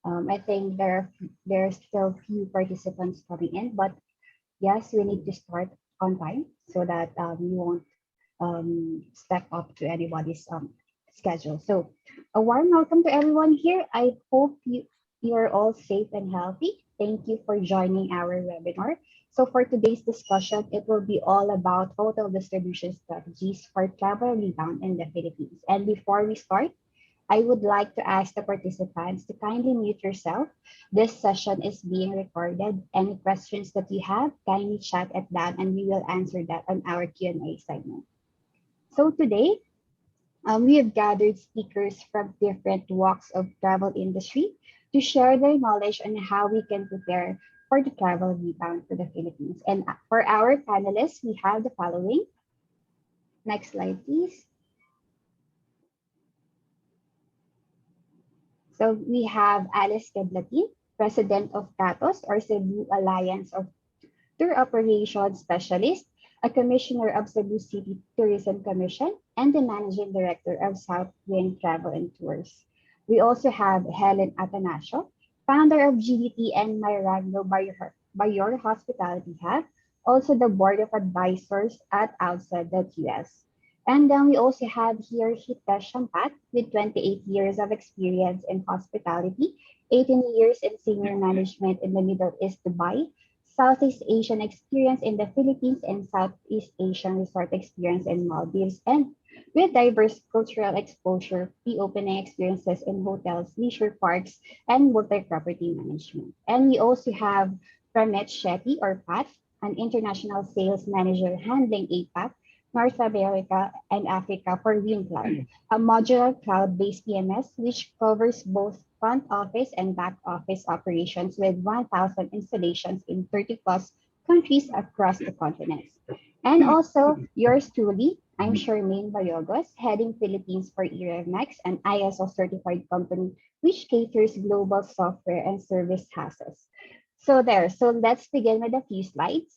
I think there's still few participants coming in, but yes, we need to start on time so that we won't step up to anybody's schedule. So a warm welcome to everyone here. I hope you're all safe and healthy. Thank you for joining our webinar. So for today's discussion, it will be all about hotel distribution strategies for travel rebound in the Philippines. And before we start, I would like to ask the participants to kindly mute yourself. This session is being recorded. Any questions that you have, kindly chat it down and we will answer that on our Q&A segment. So today, we have gathered speakers from different walks of travel industry to share their knowledge on how we can prepare for the travel rebound for the Philippines. And for our panelists, we have the following. Next slide, please. So we have Alice Queblatin, President of CATOS, or Cebu Alliance of Tour Operations Specialist, a Commissioner of Cebu City Tourism Commission, and the Managing Director of South Wind Travel and Tours. We also have Helen Atanasio, founder of GDT and Mayrando Bayor Hospitality Hub, also the Board of Advisors at Outside.us. And then we also have here Hitesh Shampat with 28 years of experience in hospitality, 18 years in senior management in the Middle East Dubai, Southeast Asian experience in the Philippines, and Southeast Asian resort experience in Maldives, and with diverse cultural exposure, pre-opening experiences in hotels, leisure parks, and multi-property management. And we also have Pramit Shetty, or Pat, an international sales manager handling APAC, North America, and Africa for WinCloud, a modular cloud-based PMS which covers both front office and back office operations with 1,000 installations in 30 plus countries across the continents. And also yours truly, I'm Charmaine Bayogos, heading Philippines for eRevMax, an ISO certified company which caters global software and service houses. So let's begin with a few slides.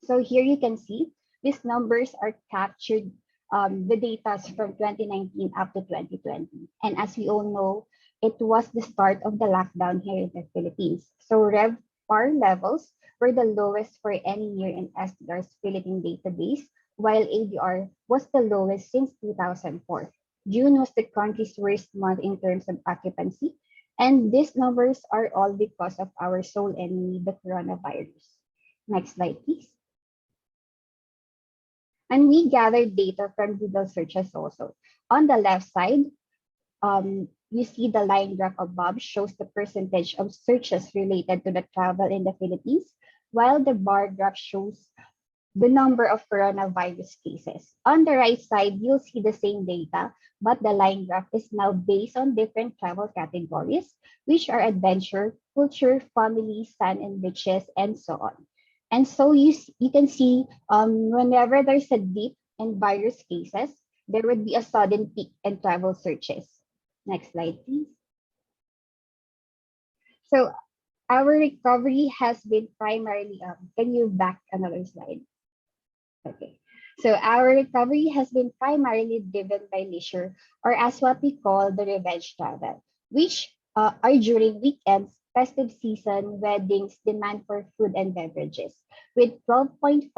So here you can see these numbers are captured, the data from 2019 up to 2020. And as we all know, it was the start of the lockdown here in the Philippines. So RevPAR levels were the lowest for any year in STR's Philippine database, while ADR was the lowest since 2004. June was the country's worst month in terms of occupancy, and these numbers are all because of our sole enemy, the coronavirus. Next slide, please. And we gathered data from Google searches also. On the left side, you see the line graph above shows the percentage of searches related to the travel in the Philippines, while the bar graph shows the number of coronavirus cases. On the right side, you'll see the same data, but the line graph is now based on different travel categories, which are adventure, culture, family, sun and beaches, and so on. And so you can see whenever there's a dip in virus cases, there would be a sudden peak in travel searches. Next slide, please. So our recovery has been primarily, can you back another slide? Okay. So our recovery has been primarily driven by leisure, or as what we call the revenge travel, which are during weekends, festive season, weddings, demand for food and beverages, with 12.5%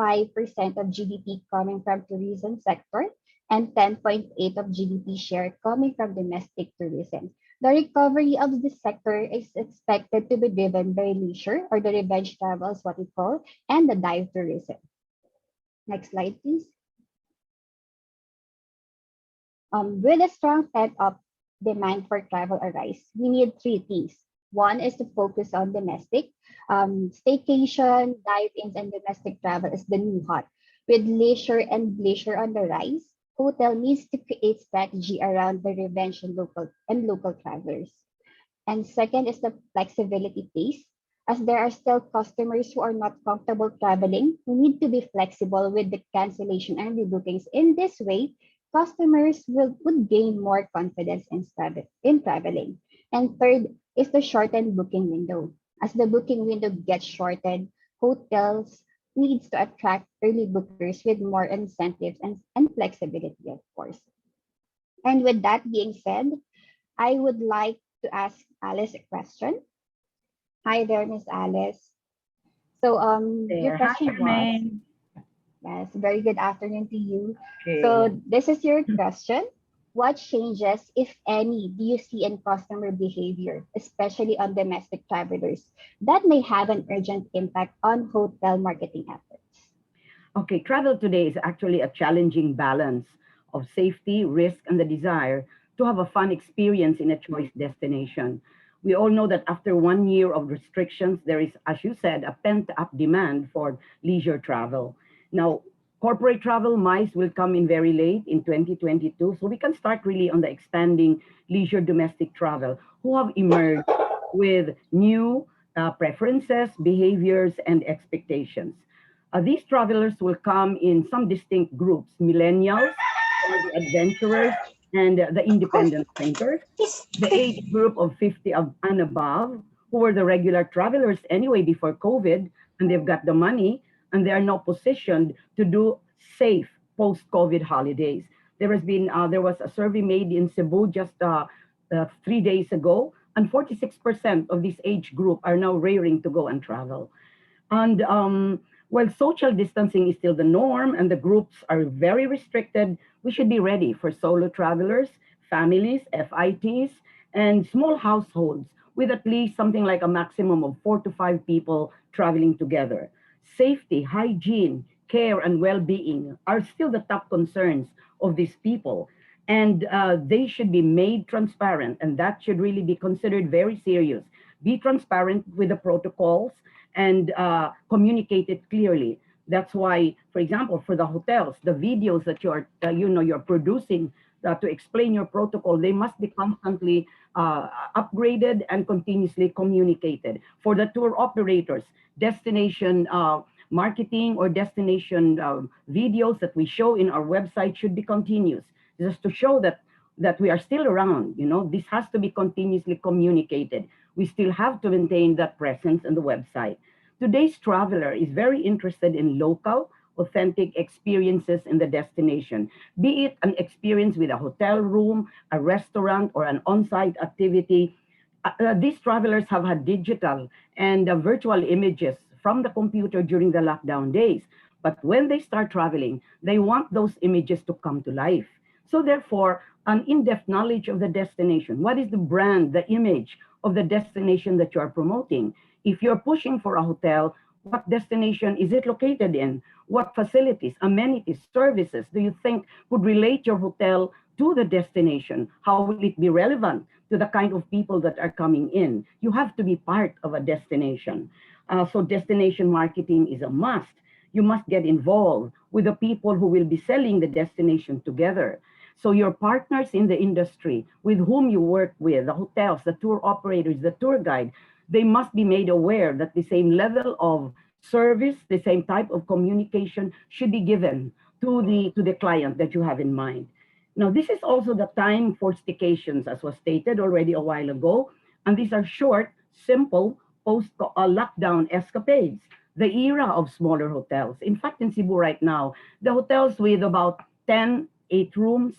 of GDP coming from tourism sector and 10.8% of GDP share coming from domestic tourism. The recovery of this sector is expected to be driven by leisure, or the revenge travel is what we call, and the dive tourism. Next slide, please. With a strong pent-up demand for travel arise, we need three things. One is to focus on domestic. Staycation, dive-ins, and domestic travel is the new hot. With leisure and leisure on the rise, hotel needs to create strategy around the revenge and local travelers. And second is the flexibility piece. As there are still customers who are not comfortable traveling, we need to be flexible with the cancellation and rebookings. In this way, customers would gain more confidence in traveling. And third is the shortened booking window. As the booking window gets shortened, hotels needs to attract early bookers with more incentives and flexibility, of course. And with that being said, I would like to ask Alice a question. Hi there, Miss Alice. So your There. Hi, question was, Jermaine. yes, very good afternoon to you. Okay. So this is your question. What changes, if any, do you see in customer behavior, especially on domestic travelers, that may have an urgent impact on hotel marketing efforts? Okay, travel today is actually a challenging balance of safety, risk, and the desire to have a fun experience in a choice destination. We all know that after 1 year of restrictions, there is, as you said, a pent up demand for leisure travel. Now, corporate travel, MICE, will come in very late in 2022. So we can start really on the expanding leisure domestic travel who have emerged with new preferences, behaviors, and expectations. These travelers will come in some distinct groups: millennials, or the adventurers, and the independent thinkers. The age group of 50 and above, who were the regular travelers anyway before COVID, and they've got the money, and they are now positioned to do safe post-COVID holidays. There was a survey made in Cebu just 3 days ago, and 46% of this age group are now raring to go and travel. And while social distancing is still the norm and the groups are very restricted, we should be ready for solo travelers, families, FITs, and small households with at least something like a maximum of 4 to 5 people traveling together. Safety, hygiene, care, and well being are still the top concerns of these people. And they should be made transparent, and that should really be considered very serious. Be transparent with the protocols and communicate it clearly. That's why, for example, for the hotels, the videos that you're producing to explain your protocol, they must be constantly upgraded and continuously communicated. For the tour operators, destination marketing or destination videos that we show in our website should be continuous, just to show that we are still around. This has to be continuously communicated. We still have to maintain that presence on the website. Today's traveler is very interested in local, authentic experiences in the destination, be it an experience with a hotel room, a restaurant, or an on-site activity. These travelers have had digital and virtual images from the computer during the lockdown days. But when they start traveling, they want those images to come to life. So therefore, an in-depth knowledge of the destination. What is the brand, the image of the destination that you are promoting? If you're pushing for a hotel, what destination is it located in? What facilities, amenities, services do you think would relate your hotel to the destination? How will it be relevant to the kind of people that are coming in? You have to be part of a destination. So destination marketing is a must. You must get involved with the people who will be selling the destination together. So your partners in the industry with whom you work with, the hotels, the tour operators, the tour guide, they must be made aware that the same level of service, the same type of communication should be given to the client that you have in mind. Now, this is also the time for staycations, as was stated already a while ago. And these are short, simple, post-lockdown escapades, the era of smaller hotels. In fact, in Cebu right now, the hotels with about 10, 8 rooms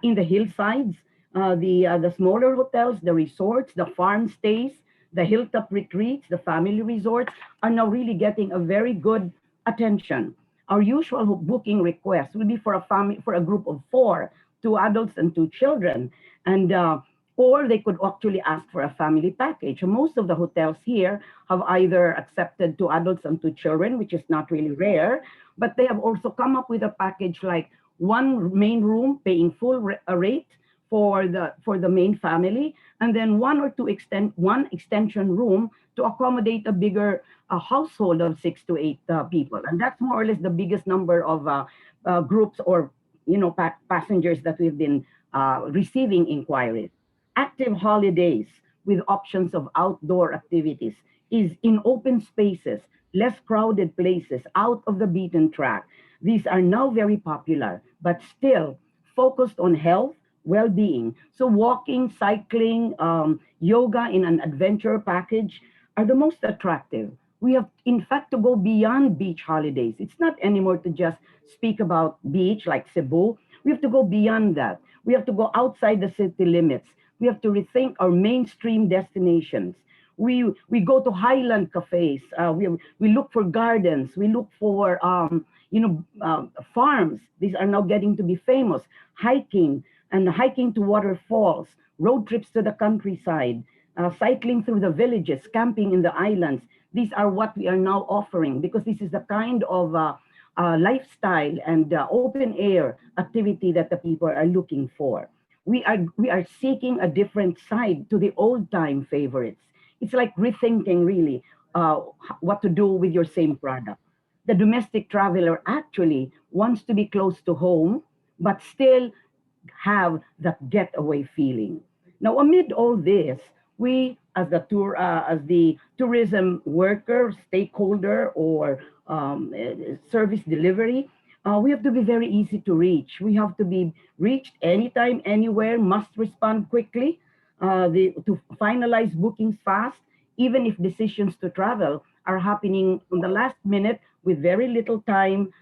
in the hillsides, the smaller hotels, the resorts, the farm stays, the hilltop retreats, the family resorts are now really getting a very good attention. Our usual booking request will be for a family, for a group of 4, 2 adults and 2 children, and or they could actually ask for a family package. Most of the hotels here have either accepted 2 adults and 2 children, which is not really rare, but they have also come up with a package like one main room paying full rate for the main family, and then one extension room to accommodate a bigger household of 6 to 8 people, and that's more or less the biggest number of groups or passengers that we've been receiving inquiries. Active holidays with options of outdoor activities is in open spaces, less crowded places, out of the beaten track. These are now very popular, but still focused on health, well-being. So walking, cycling, yoga in an adventure package are the most attractive. We have, in fact, to go beyond beach holidays. It's not anymore to just speak about beach like Cebu. We have to go beyond that. We have to go outside the city limits We have to rethink our mainstream destinations. We go to highland cafes. We look for gardens. We look for farms. These are now getting to be famous. Hiking to waterfalls, road trips to the countryside, cycling through the villages, camping in the islands. These are what we are now offering because this is the kind of lifestyle and open air activity that the people are looking for. We are seeking a different side to the old time favorites. It's like rethinking really what to do with your same product. The domestic traveler actually wants to be close to home, but still have that getaway feeling. Now, amid all this, we, as the tourism worker, stakeholder, or service delivery, we have to be very easy to reach. We have to be reached anytime, anywhere, must respond quickly, to finalize bookings fast, even if decisions to travel are happening on the last minute with very little time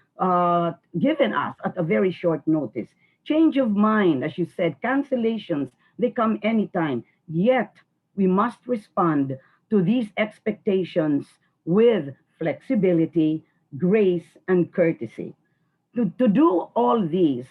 given us at a very short notice. Change of mind, as you said, cancellations, they come anytime. Yet, we must respond to these expectations with flexibility, grace, and courtesy. To do all these,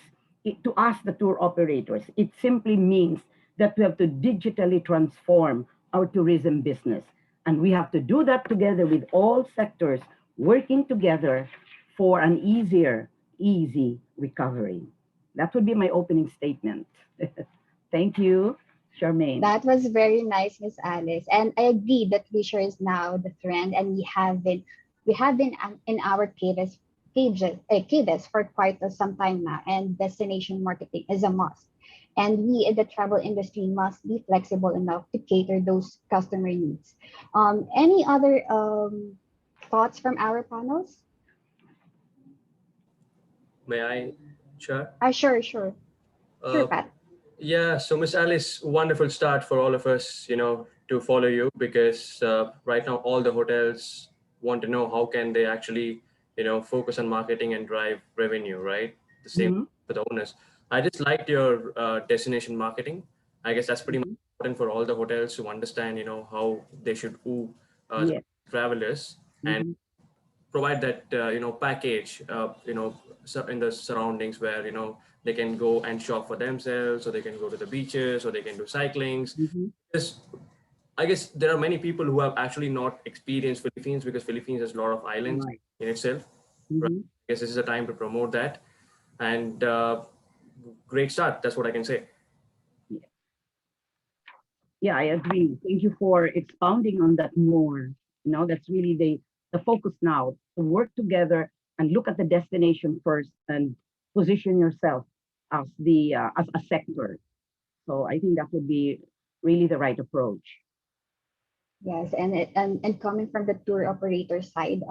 to us, the tour operators, it simply means that we have to digitally transform our tourism business. And we have to do that together with all sectors working together for an easy recovery. That would be my opening statement. Thank you, Charmaine. That was very nice, Miss Alice. And I agree that leisure is now the trend, and we have been in our caves for quite some time now, and destination marketing is a must. And we in the travel industry must be flexible enough to cater those customer needs. Any other thoughts from our panels? May I share? Sure, sure, sure, Uh, Pat. yeah, so Miss Alice, wonderful start for all of us, to follow you because right now all the hotels want to know how can they actually, focus on marketing and drive revenue, right? The same Mhm, for the owners. I just liked your destination marketing. I guess that's pretty much mhm. important for all the hotels to understand, how they should woo the Yes. travelers and Mhm, provide that package in the surroundings where they can go and shop for themselves, or they can go to the beaches, or they can do cyclings. mhm. Because I guess there are many people who have actually not experienced Philippines because Philippines has a lot of islands Right. in itself. Right? Mhm. I guess this is a time to promote that, and great start. That's what I can say. Yeah, I agree. Thank you for expounding on that more. That's really the focus now to work together and look at the destination first and position yourself as the as a sector. So I think that would be really the right approach. Yes, and coming from the tour operator side,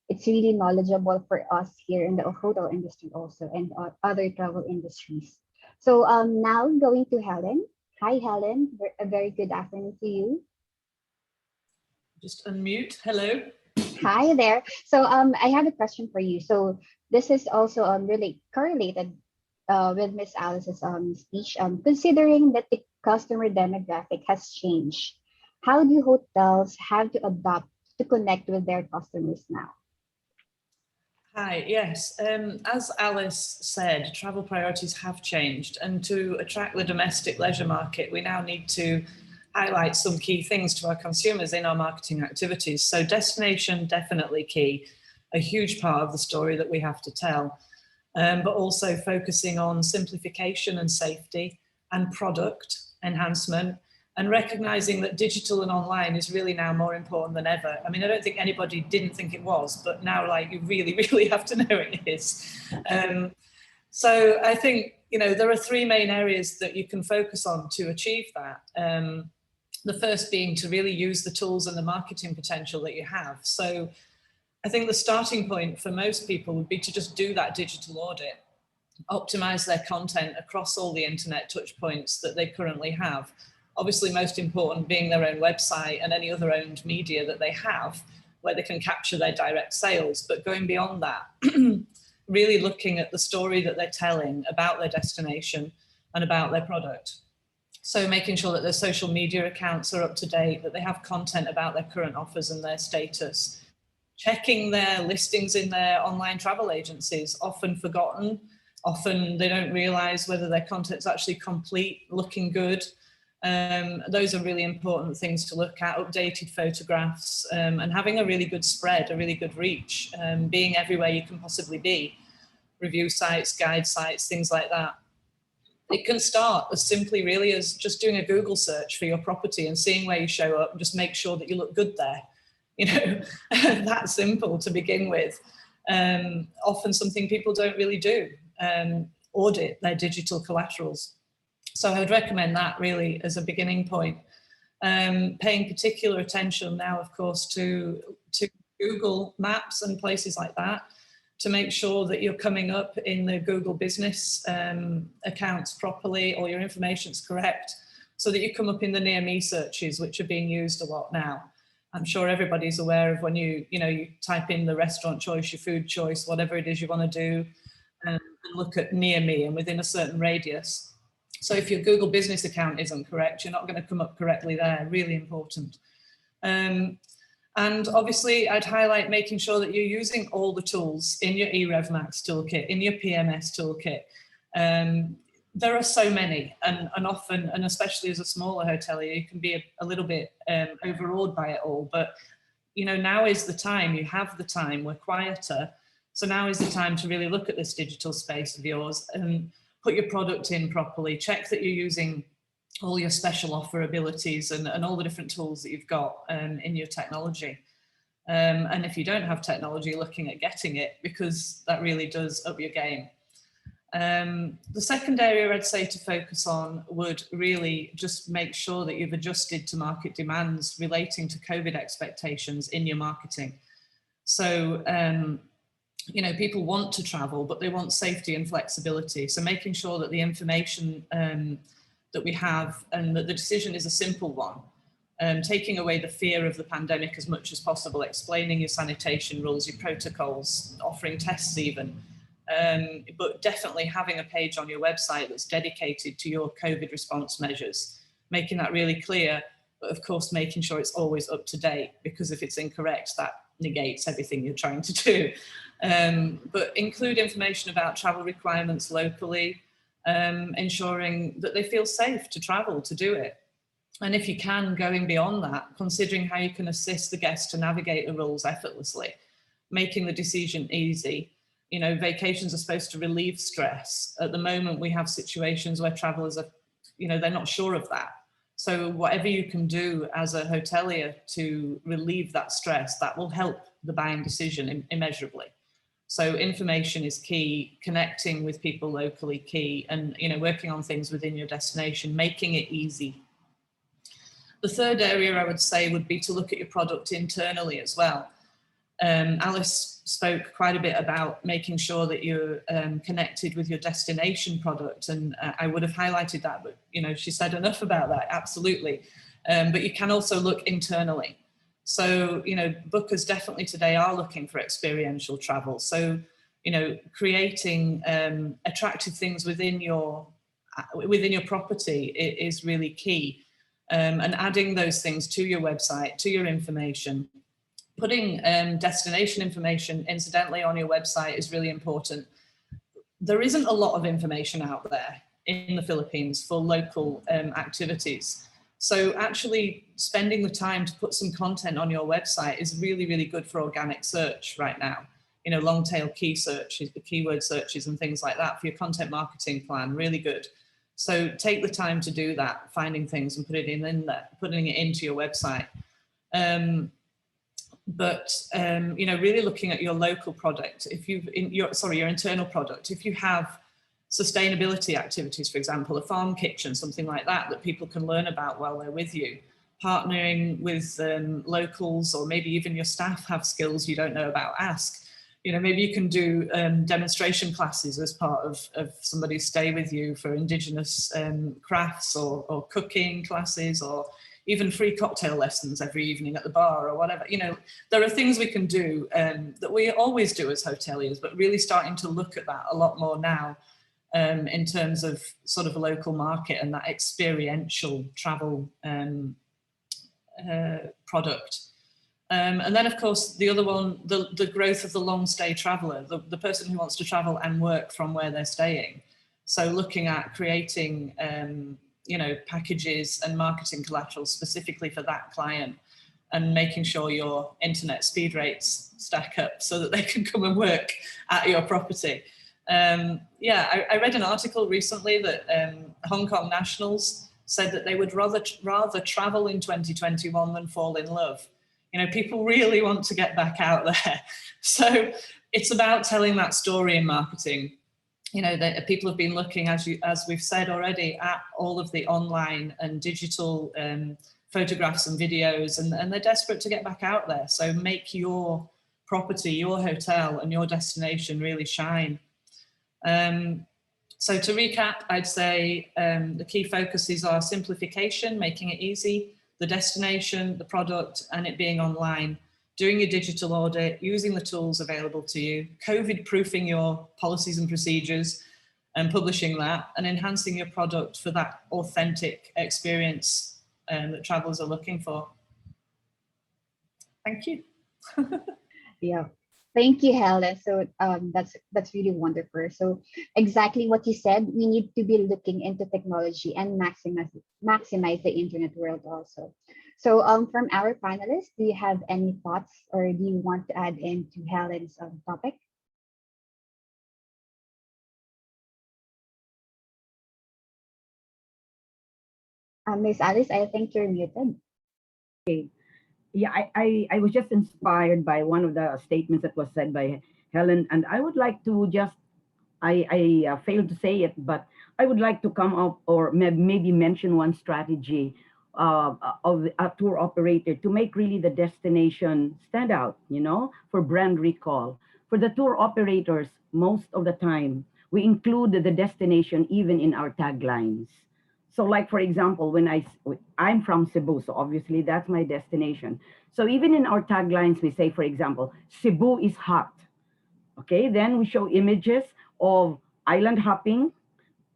it's really knowledgeable for us here in the hotel industry also and other travel industries. So now going to Helen. Hi, Helen. A very good afternoon to you. Just unmute. Hello. Hi there. So I have a question for you. So this is also really correlated with Miss Alice's speech. Considering that the customer demographic has changed, how do hotels have to adapt to connect with their customers now? Hi, yes. As Alice said, travel priorities have changed, and to attract the domestic leisure market, we now need to highlight some key things to our consumers in our marketing activities. So destination, definitely key, a huge part of the story that we have to tell, but also focusing on simplification and safety and product enhancement, and recognizing that digital and online is really now more important than ever. I mean, I don't think anybody didn't think it was, but now like you really, really have to know it is. So I think, there are three main areas that you can focus on to achieve that. The first being to really use the tools and the marketing potential that you have. So I think the starting point for most people would be to just do that digital audit, optimize their content across all the internet touch points that they currently have. Obviously, most important being their own website and any other owned media that they have where they can capture their direct sales. But going beyond that, really looking at the story that they're telling about their destination and about their product. So making sure that their social media accounts are up to date, that they have content about their current offers and their status. Checking their listings in their online travel agencies, often forgotten. Often they don't realize whether their content's actually complete, looking good. Those are really important things to look at, updated photographs, and having a really good spread, a really good reach, being everywhere you can possibly be. Review sites, guide sites, things like that. It can start as simply really as just doing a Google search for your property and seeing where you show up and just make sure that you look good there. You know, that simple to begin with. Often something people don't really do, audit their digital collaterals. So I would recommend that really as a beginning point. Paying particular attention now, of course, to Google Maps and places like that, to make sure that you're coming up in the Google business accounts properly, or your information's correct, so that you come up in the near me searches, which are being used a lot now. I'm sure everybody's aware of when you type in the restaurant choice, your food choice, whatever it is you want to do, and look at near me and within a certain radius. So if your Google business account isn't correct, you're not going to come up correctly there. Really important. And obviously, I'd highlight making sure that you're using all the tools in your eRevMax toolkit, in your PMS toolkit. There are so many, and often, and especially as a smaller hotelier, you can be a little bit overawed by it all. But you know, now is the time. You have the time. We're quieter, so now is the time to really look at this digital space of yours and put your product in properly. Check that you're using all your special offer abilities and all the different tools that you've got in your technology. And if you don't have technology, looking at getting it, because that really does up your game. The second area I'd say to focus on would really just make sure that you've adjusted to market demands relating to COVID expectations in your marketing. So, you know, people want to travel, but they want safety and flexibility. So making sure that the information that we have and that the decision is a simple one, taking away the fear of the pandemic as much as possible, explaining your sanitation rules, your protocols, offering tests even, but definitely having a page on your website that's dedicated to your COVID response measures, making that really clear, but of course making sure it's always up to date, because if it's incorrect, that negates everything you're trying to do. But include information about travel requirements locally, ensuring that they feel safe to travel, to do it. And if you can, going beyond that, considering how you can assist the guests to navigate the rules effortlessly, making the decision easy. You know, vacations are supposed to relieve stress. At the moment, we have situations where travelers are, you know, they're not sure of that. So whatever you can do as a hotelier to relieve that stress, that will help the buying decision immeasurably. So information is key, connecting with people locally key, and you know, working on things within your destination, making it easy. The third area I would say would be to look at your product internally as well. Alice spoke quite a bit about making sure that you're connected with your destination product, and I would have highlighted that, but you know, she said enough about that, absolutely. But you can also look internally. So, you know, bookers definitely today are looking for experiential travel. So, you know, creating attractive things within your property is really key. And adding those things to your website, to your information. Putting destination information, incidentally, on your website is really important. There isn't a lot of information out there in the Philippines for local activities. So actually spending the time to put some content on your website is really, really good for organic search right now. You know, long tail key searches, the keyword searches and things like that for your content marketing plan, really good. So take the time to do that, finding things and putting it into your website. You know, really looking at your local product, your internal product. If you have sustainability activities, for example, a farm kitchen, something like that, that people can learn about while they're with you, partnering with locals, or maybe even your staff have skills you don't know about, ask. You know, maybe you can do demonstration classes as part of somebody's stay with you for indigenous crafts or cooking classes, or even free cocktail lessons every evening at the bar or whatever. You know, there are things we can do that we always do as hoteliers, but really starting to look at that a lot more now. in terms of sort of a local market and that experiential travel product. And then, of course, the other one, the growth of the long stay traveller, the person who wants to travel and work from where they're staying. So looking at creating, packages and marketing collateral specifically for that client, and making sure your internet speed rates stack up so that they can come and work at your property. I read an article recently that Hong Kong nationals said that they would rather travel in 2021 than fall in love. People really want to get back out there. So it's about telling that story in marketing. That people have been looking, as we've said already, at all of the online and digital photographs and videos, and they're desperate to get back out there. So make your property, your hotel and your destination really shine. So to recap, I'd say the key focuses are simplification, making it easy, the destination, the product, and it being online, doing your digital audit, using the tools available to you, COVID-proofing your policies and procedures and publishing that, and enhancing your product for that authentic experience that travelers are looking for. Thank you. Yeah. Thank you, Helen. So that's really wonderful. So exactly what you said, we need to be looking into technology and maximize the internet world also. So from our panelists, do you have any thoughts or do you want to add into Helen's topic? Miss Alice, I think you're muted. Okay. Yeah, I was just inspired by one of the statements that was said by Helen, and I would like to just, I failed to say it, but I would like to come up or maybe mention one strategy of a tour operator to make really the destination stand out, for brand recall. For the tour operators, most of the time, we include the destination even in our taglines. So like, for example, when I'm from Cebu, so obviously that's my destination. So even in our taglines, we say, for example, Cebu is hot. Okay, then we show images of island hopping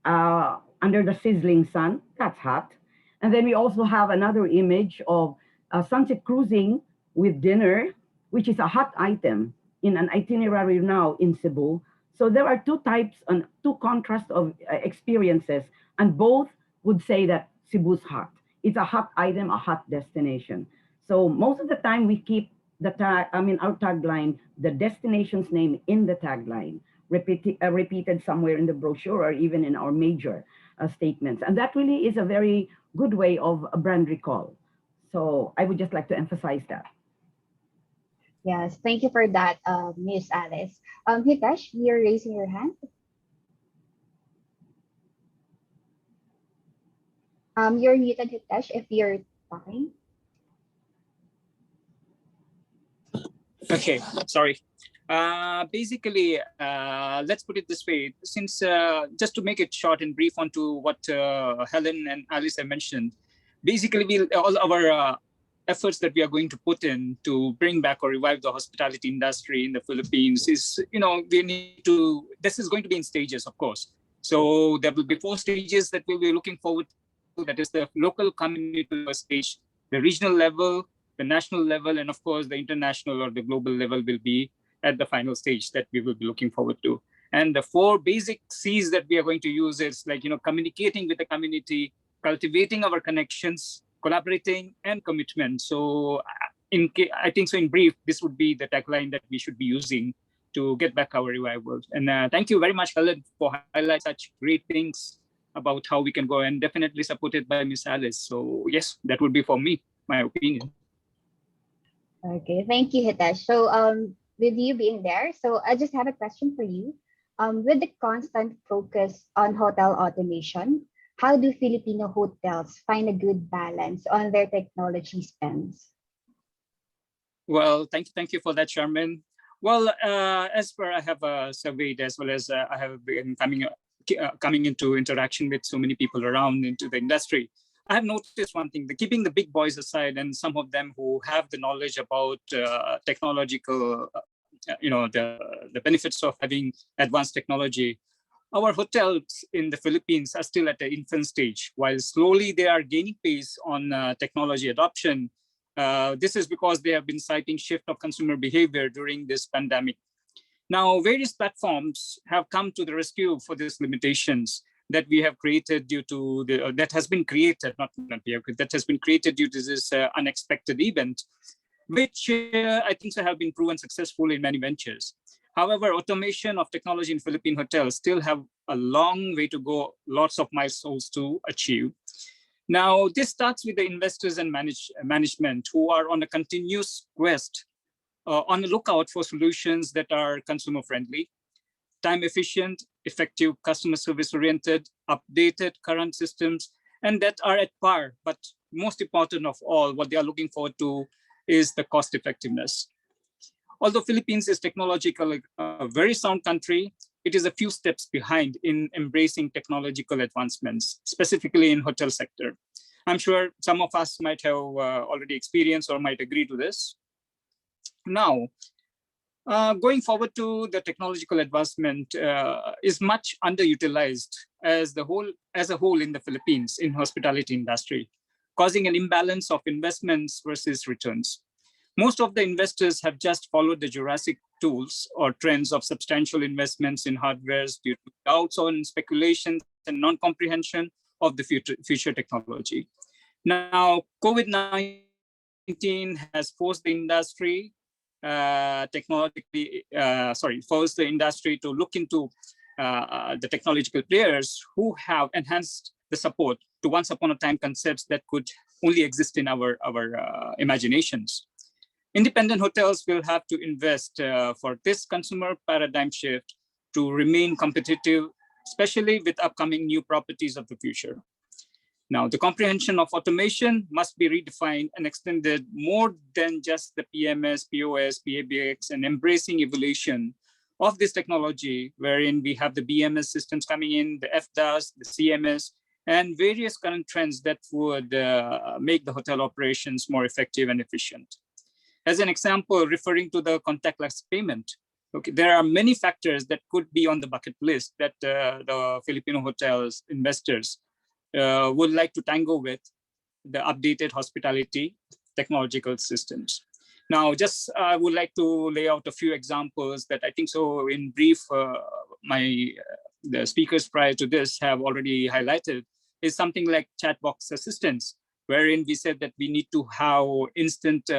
under the sizzling sun. That's hot. And then we also have another image of sunset cruising with dinner, which is a hot item in an itinerary now in Cebu. So there are two types and two contrasts of experiences, and both would say that Cebu's hot. It's a hot item, a hot destination. So most of the time we keep our tagline, the destination's name in the tagline, repeated somewhere in the brochure or even in our major statements. And that really is a very good way of a brand recall. So I would just like to emphasize that. Yes, thank you for that, Miss Alice. Hitesh, you're raising your hand. You're muted, Hitesh, if you're talking. Okay, sorry. Basically, let's put it this way. Since just to make it short and brief onto what Helen and Alice have mentioned, basically all our efforts that we are going to put in to bring back or revive the hospitality industry in the Philippines is, we need to, this is going to be in stages, of course. So there will be 4 stages that we'll be looking forward to. That is the local community stage, the regional level, the national level, and of course the international or the global level will be at the final stage that we will be looking forward to. And the 4 basic C's that we are going to use is like, communicating with the community, cultivating our connections, collaborating, and commitment. So I think so in brief, this would be the tagline that we should be using to get back our revival. And thank you very much, Helen, for highlighting such great things about how we can go, and definitely supported by Miss Alice. So yes, that would be for me, my opinion. Okay, thank you, Hitesh. So with you being there, so I just have a question for you. With the constant focus on hotel automation, how do Filipino hotels find a good balance on their technology spends? Well, thank you for that, Charmin. Well, as per I have surveyed, as well as I have been coming into interaction with so many people around into the industry, I have noticed one thing: keeping the big boys aside, and some of them who have the knowledge about technological, the benefits of having advanced technology. Our hotels in the Philippines are still at the infant stage. While slowly they are gaining pace on technology adoption, this is because they have been citing shift of consumer behavior during this pandemic. Now, various platforms have come to the rescue for these limitations that we have created due to that has been created, not we have, that has been created due to this unexpected event, which I think have been proven successful in many ventures. However, automation of technology in Philippine hotels still have a long way to go, lots of milestones to achieve. Now, this starts with the investors and management who are on a continuous quest, on the lookout for solutions that are consumer friendly, time efficient, effective, customer service oriented, updated current systems, and that are at par. But most important of all, what they are looking forward to is the cost effectiveness. Although Philippines is technologically a very sound country, it is a few steps behind in embracing technological advancements, specifically in hotel sector. I'm sure some of us might have already experienced or might agree to this. Now, going forward to the technological advancement is much underutilized as a whole in the Philippines in hospitality industry, causing an imbalance of investments versus returns. Most of the investors have just followed the Jurassic tools or trends of substantial investments in hardwares due to doubts on speculations and non-comprehension of the future technology. Now, COVID-19 has forced the industry forced the industry to look into the technological players who have enhanced the support to once upon a time concepts that could only exist in our imaginations. Independent hotels will have to invest for this consumer paradigm shift to remain competitive, especially with upcoming new properties of the future. Now, the comprehension of automation must be redefined and extended more than just the PMS, POS, PABX, and embracing evolution of this technology, wherein we have the BMS systems coming in, the FDAS, the CMS, and various current trends that would make the hotel operations more effective and efficient. As an example, referring to the contactless payment, okay, there are many factors that could be on the bucket list that the Filipino hotels investors would like to tango with the updated hospitality technological systems. Now, I would like to lay out a few examples that I think so in brief, the speakers prior to this have already highlighted, is something like chat box assistance, wherein we said that we need to have instant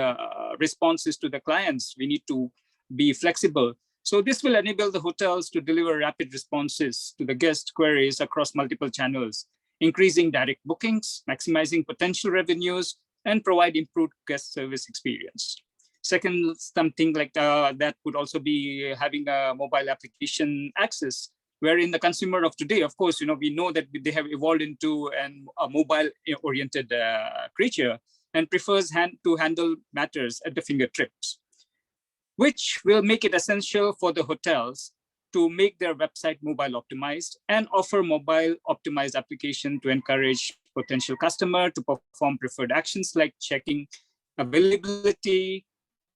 responses to the clients. We need to be flexible. So this will enable the hotels to deliver rapid responses to the guest queries across multiple channels, increasing direct bookings, maximizing potential revenues, and provide improved guest service experience. Second, something like that would also be having a mobile application access, wherein the consumer of today, of course, we know that they have evolved into a mobile-oriented creature and prefers to handle matters at the fingertips, which will make it essential for the hotels to make their website mobile optimized and offer mobile optimized application to encourage potential customer to perform preferred actions like checking availability,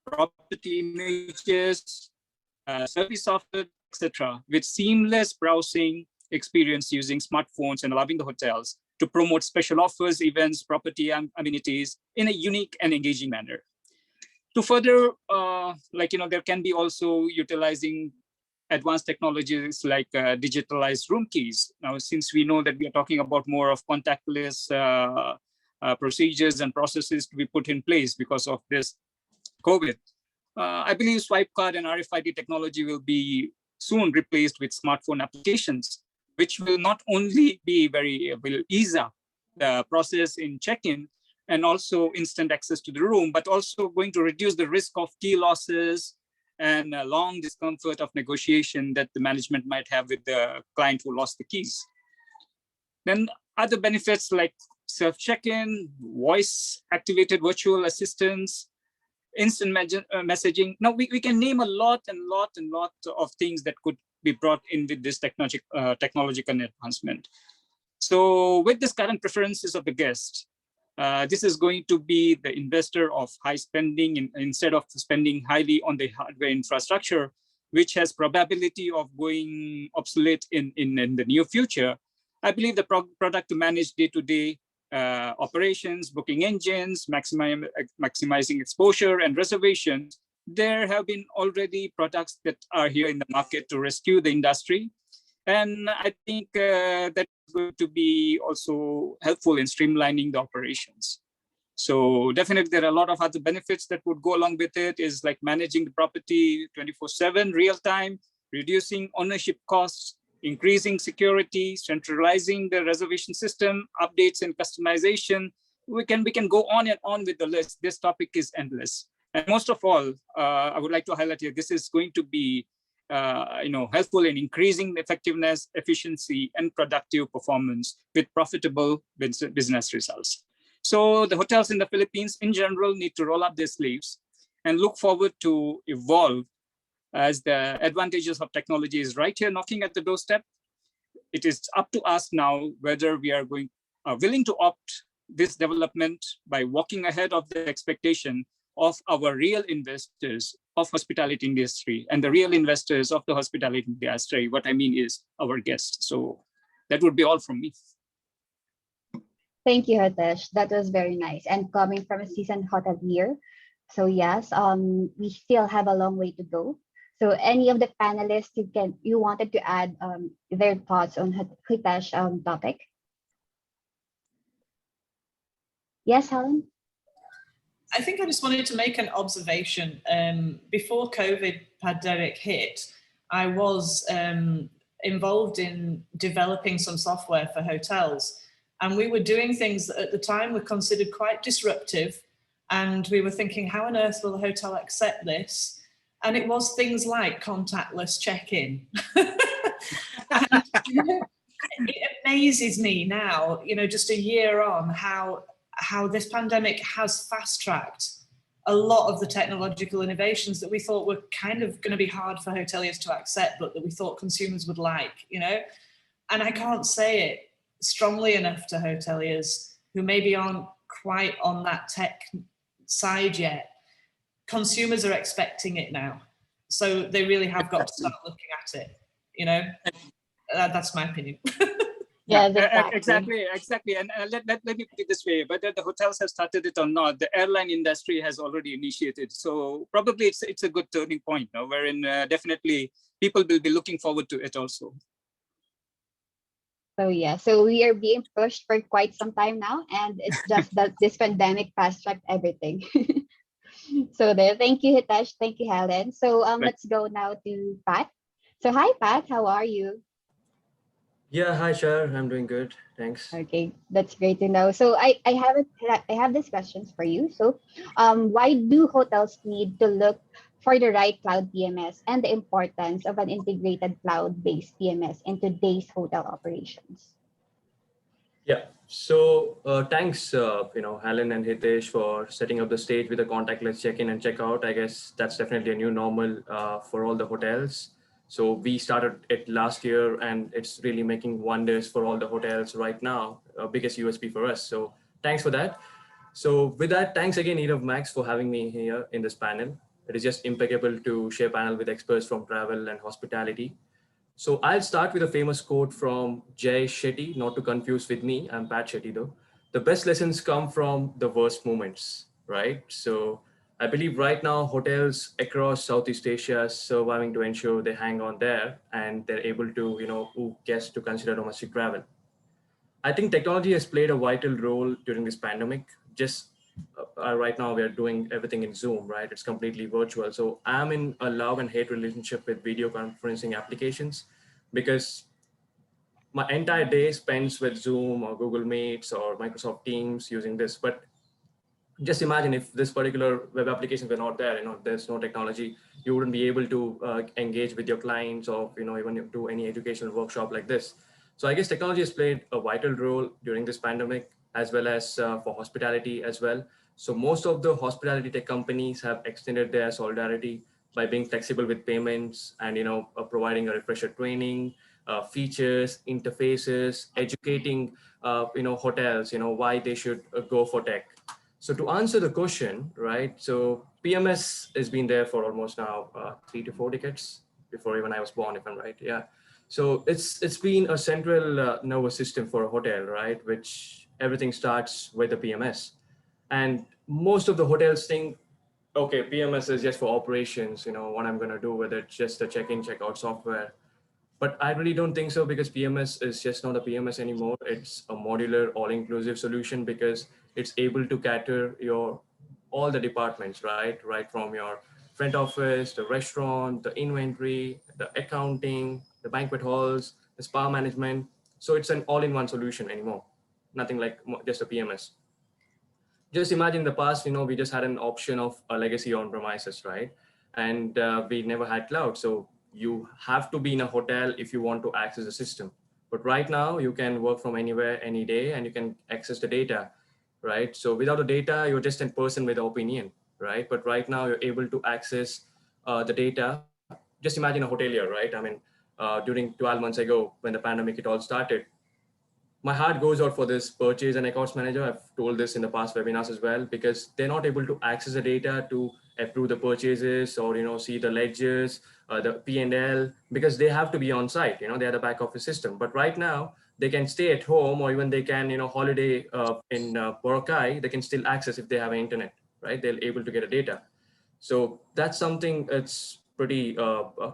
property images, service software, etc., with seamless browsing experience using smartphones and allowing the hotels to promote special offers, events, property amenities in a unique and engaging manner. To further, there can be also utilizing advanced technologies like digitalized room keys. Now, since we know that we are talking about more of contactless procedures and processes to be put in place because of this COVID, I believe swipe card and RFID technology will be soon replaced with smartphone applications, which will not only will ease up the process in check-in and also instant access to the room, but also going to reduce the risk of key losses and long discomfort of negotiation that the management might have with the client who lost the keys. Then other benefits like self-check-in, voice-activated virtual assistants, instant messaging. Now we can name a lot of things that could be brought in with this technological advancement. So with this current preferences of the guest, this is going to be the investor of high spending instead of spending highly on the hardware infrastructure. which has probability of going obsolete in the near future, I believe the product to manage day-to-day operations, booking engines, maximizing exposure and reservations, there have been already products that are here in the market to rescue the industry. And I think that's going to be also helpful in streamlining the operations. So definitely there are a lot of other benefits that would go along with it, is like managing the property 24/7 real time, reducing ownership costs, increasing security, centralizing the reservation system, updates and customization. We can go on and on with the list. This topic is endless. And most of all, I would like to highlight here, this is going to be helpful in increasing the effectiveness, efficiency, and productive performance with profitable business results. So the hotels in the Philippines in general need to roll up their sleeves and look forward to evolve as the advantages of technology is right here knocking at the doorstep. It is up to us now whether we are willing to opt this development by walking ahead of the expectation of our real investors of hospitality industry and the real investors of the hospitality industry. What I mean is our guests. So that would be all from me. Thank you, Hitesh. That was very nice. And coming from a seasoned hotelier, so yes, we still have a long way to go. So any of the panelists you wanted to add their thoughts on Hitesh topic? Yes, Helen? I think I just wanted to make an observation. Before COVID pandemic hit, I was involved in developing some software for hotels. And we were doing things that at the time were considered quite disruptive. And we were thinking, how on earth will the hotel accept this? And it was things like contactless check-in. And, it amazes me now, just a year on, how this pandemic has fast-tracked a lot of the technological innovations that we thought were kind of going to be hard for hoteliers to accept, but that we thought consumers would like, And I can't say it strongly enough to hoteliers who maybe aren't quite on that tech side yet. Consumers are expecting it now. So they really have got to start looking at it, That's my opinion. Yeah, exactly. And let me put it this way, whether the hotels have started it or not, the airline industry has already initiated. So probably it's a good turning point, wherein definitely people will be looking forward to it also. So yeah, so we are being pushed for quite some time now, and it's just that this pandemic fast-tracked everything. So there, thank you, Hitesh. Thank you, Helen. So let's go now to Pat. So hi, Pat, how are you? Yeah, hi, Shar. I'm doing good. Thanks. Okay, that's great to know. So I have these questions for you. So why do hotels need to look for the right cloud PMS and the importance of an integrated cloud-based PMS in today's hotel operations? Yeah. So thanks, Helen and Hitesh for setting up the stage with the contactless check-in and check-out. I guess that's definitely a new normal for all the hotels. So we started it last year, and it's really making wonders for all the hotels right now. Biggest USP for us. So thanks for that. So with that, thanks again, eRevMax, for having me here in this panel. It is just impeccable to share panel with experts from travel and hospitality. So I'll start with a famous quote from Jay Shetty, not to confuse with me. I'm Pat Shetty though. The best lessons come from the worst moments, right? So I believe right now hotels across Southeast Asia are surviving to ensure they hang on there and they're able to, guests to consider domestic travel. I think technology has played a vital role during this pandemic. Just right now, we're doing everything in Zoom, right? It's completely virtual. So I'm in a love and hate relationship with video conferencing applications because my entire day spends with Zoom or Google Meets or Microsoft Teams using this. But just imagine if this particular web applications were not there, there's no technology, you wouldn't be able to engage with your clients or, even do any educational workshop like this. So I guess technology has played a vital role during this pandemic, as well as for hospitality as well. So most of the hospitality tech companies have extended their solidarity by being flexible with payments and, providing a refresher training, features, interfaces, educating, hotels, why they should go for tech. So to answer the question, right? So PMS has been there for almost now 3 to 4 decades. before even I was born, if I'm right. Yeah. So it's been a central nervous system for a hotel, right? Which everything starts with the PMS, and most of the hotels think, okay, PMS is just for operations. What I'm gonna do with it, just a check-in, check-out software. But I really don't think so, because PMS is just not a PMS anymore. It's a modular, all-inclusive solution, because it's able to cater your all the departments, right? Right from your front office, the restaurant, the inventory, the accounting, the banquet halls, the spa management. So it's an all-in-one solution anymore. Nothing like just a PMS. Just imagine in the past, we just had an option of a legacy on premises, right? And we never had cloud. So you have to be in a hotel if you want to access the system. But right now you can work from anywhere, any day, and you can access the data, right? So without the data, you're just a person with an opinion, right? But right now you're able to access the data. Just imagine a hotelier, right? I mean, during 12 months ago, when the pandemic, it all started, my heart goes out for this purchase and accounts manager. I've told this in the past webinars as well, because they're not able to access the data to approve the purchases, or see the ledgers, the P&L, because they have to be on site. They're the back office system. But right now they can stay at home, or even they can holiday in Boracay. They can still access if they have an internet, right? They're able to get a data. So that's something that's pretty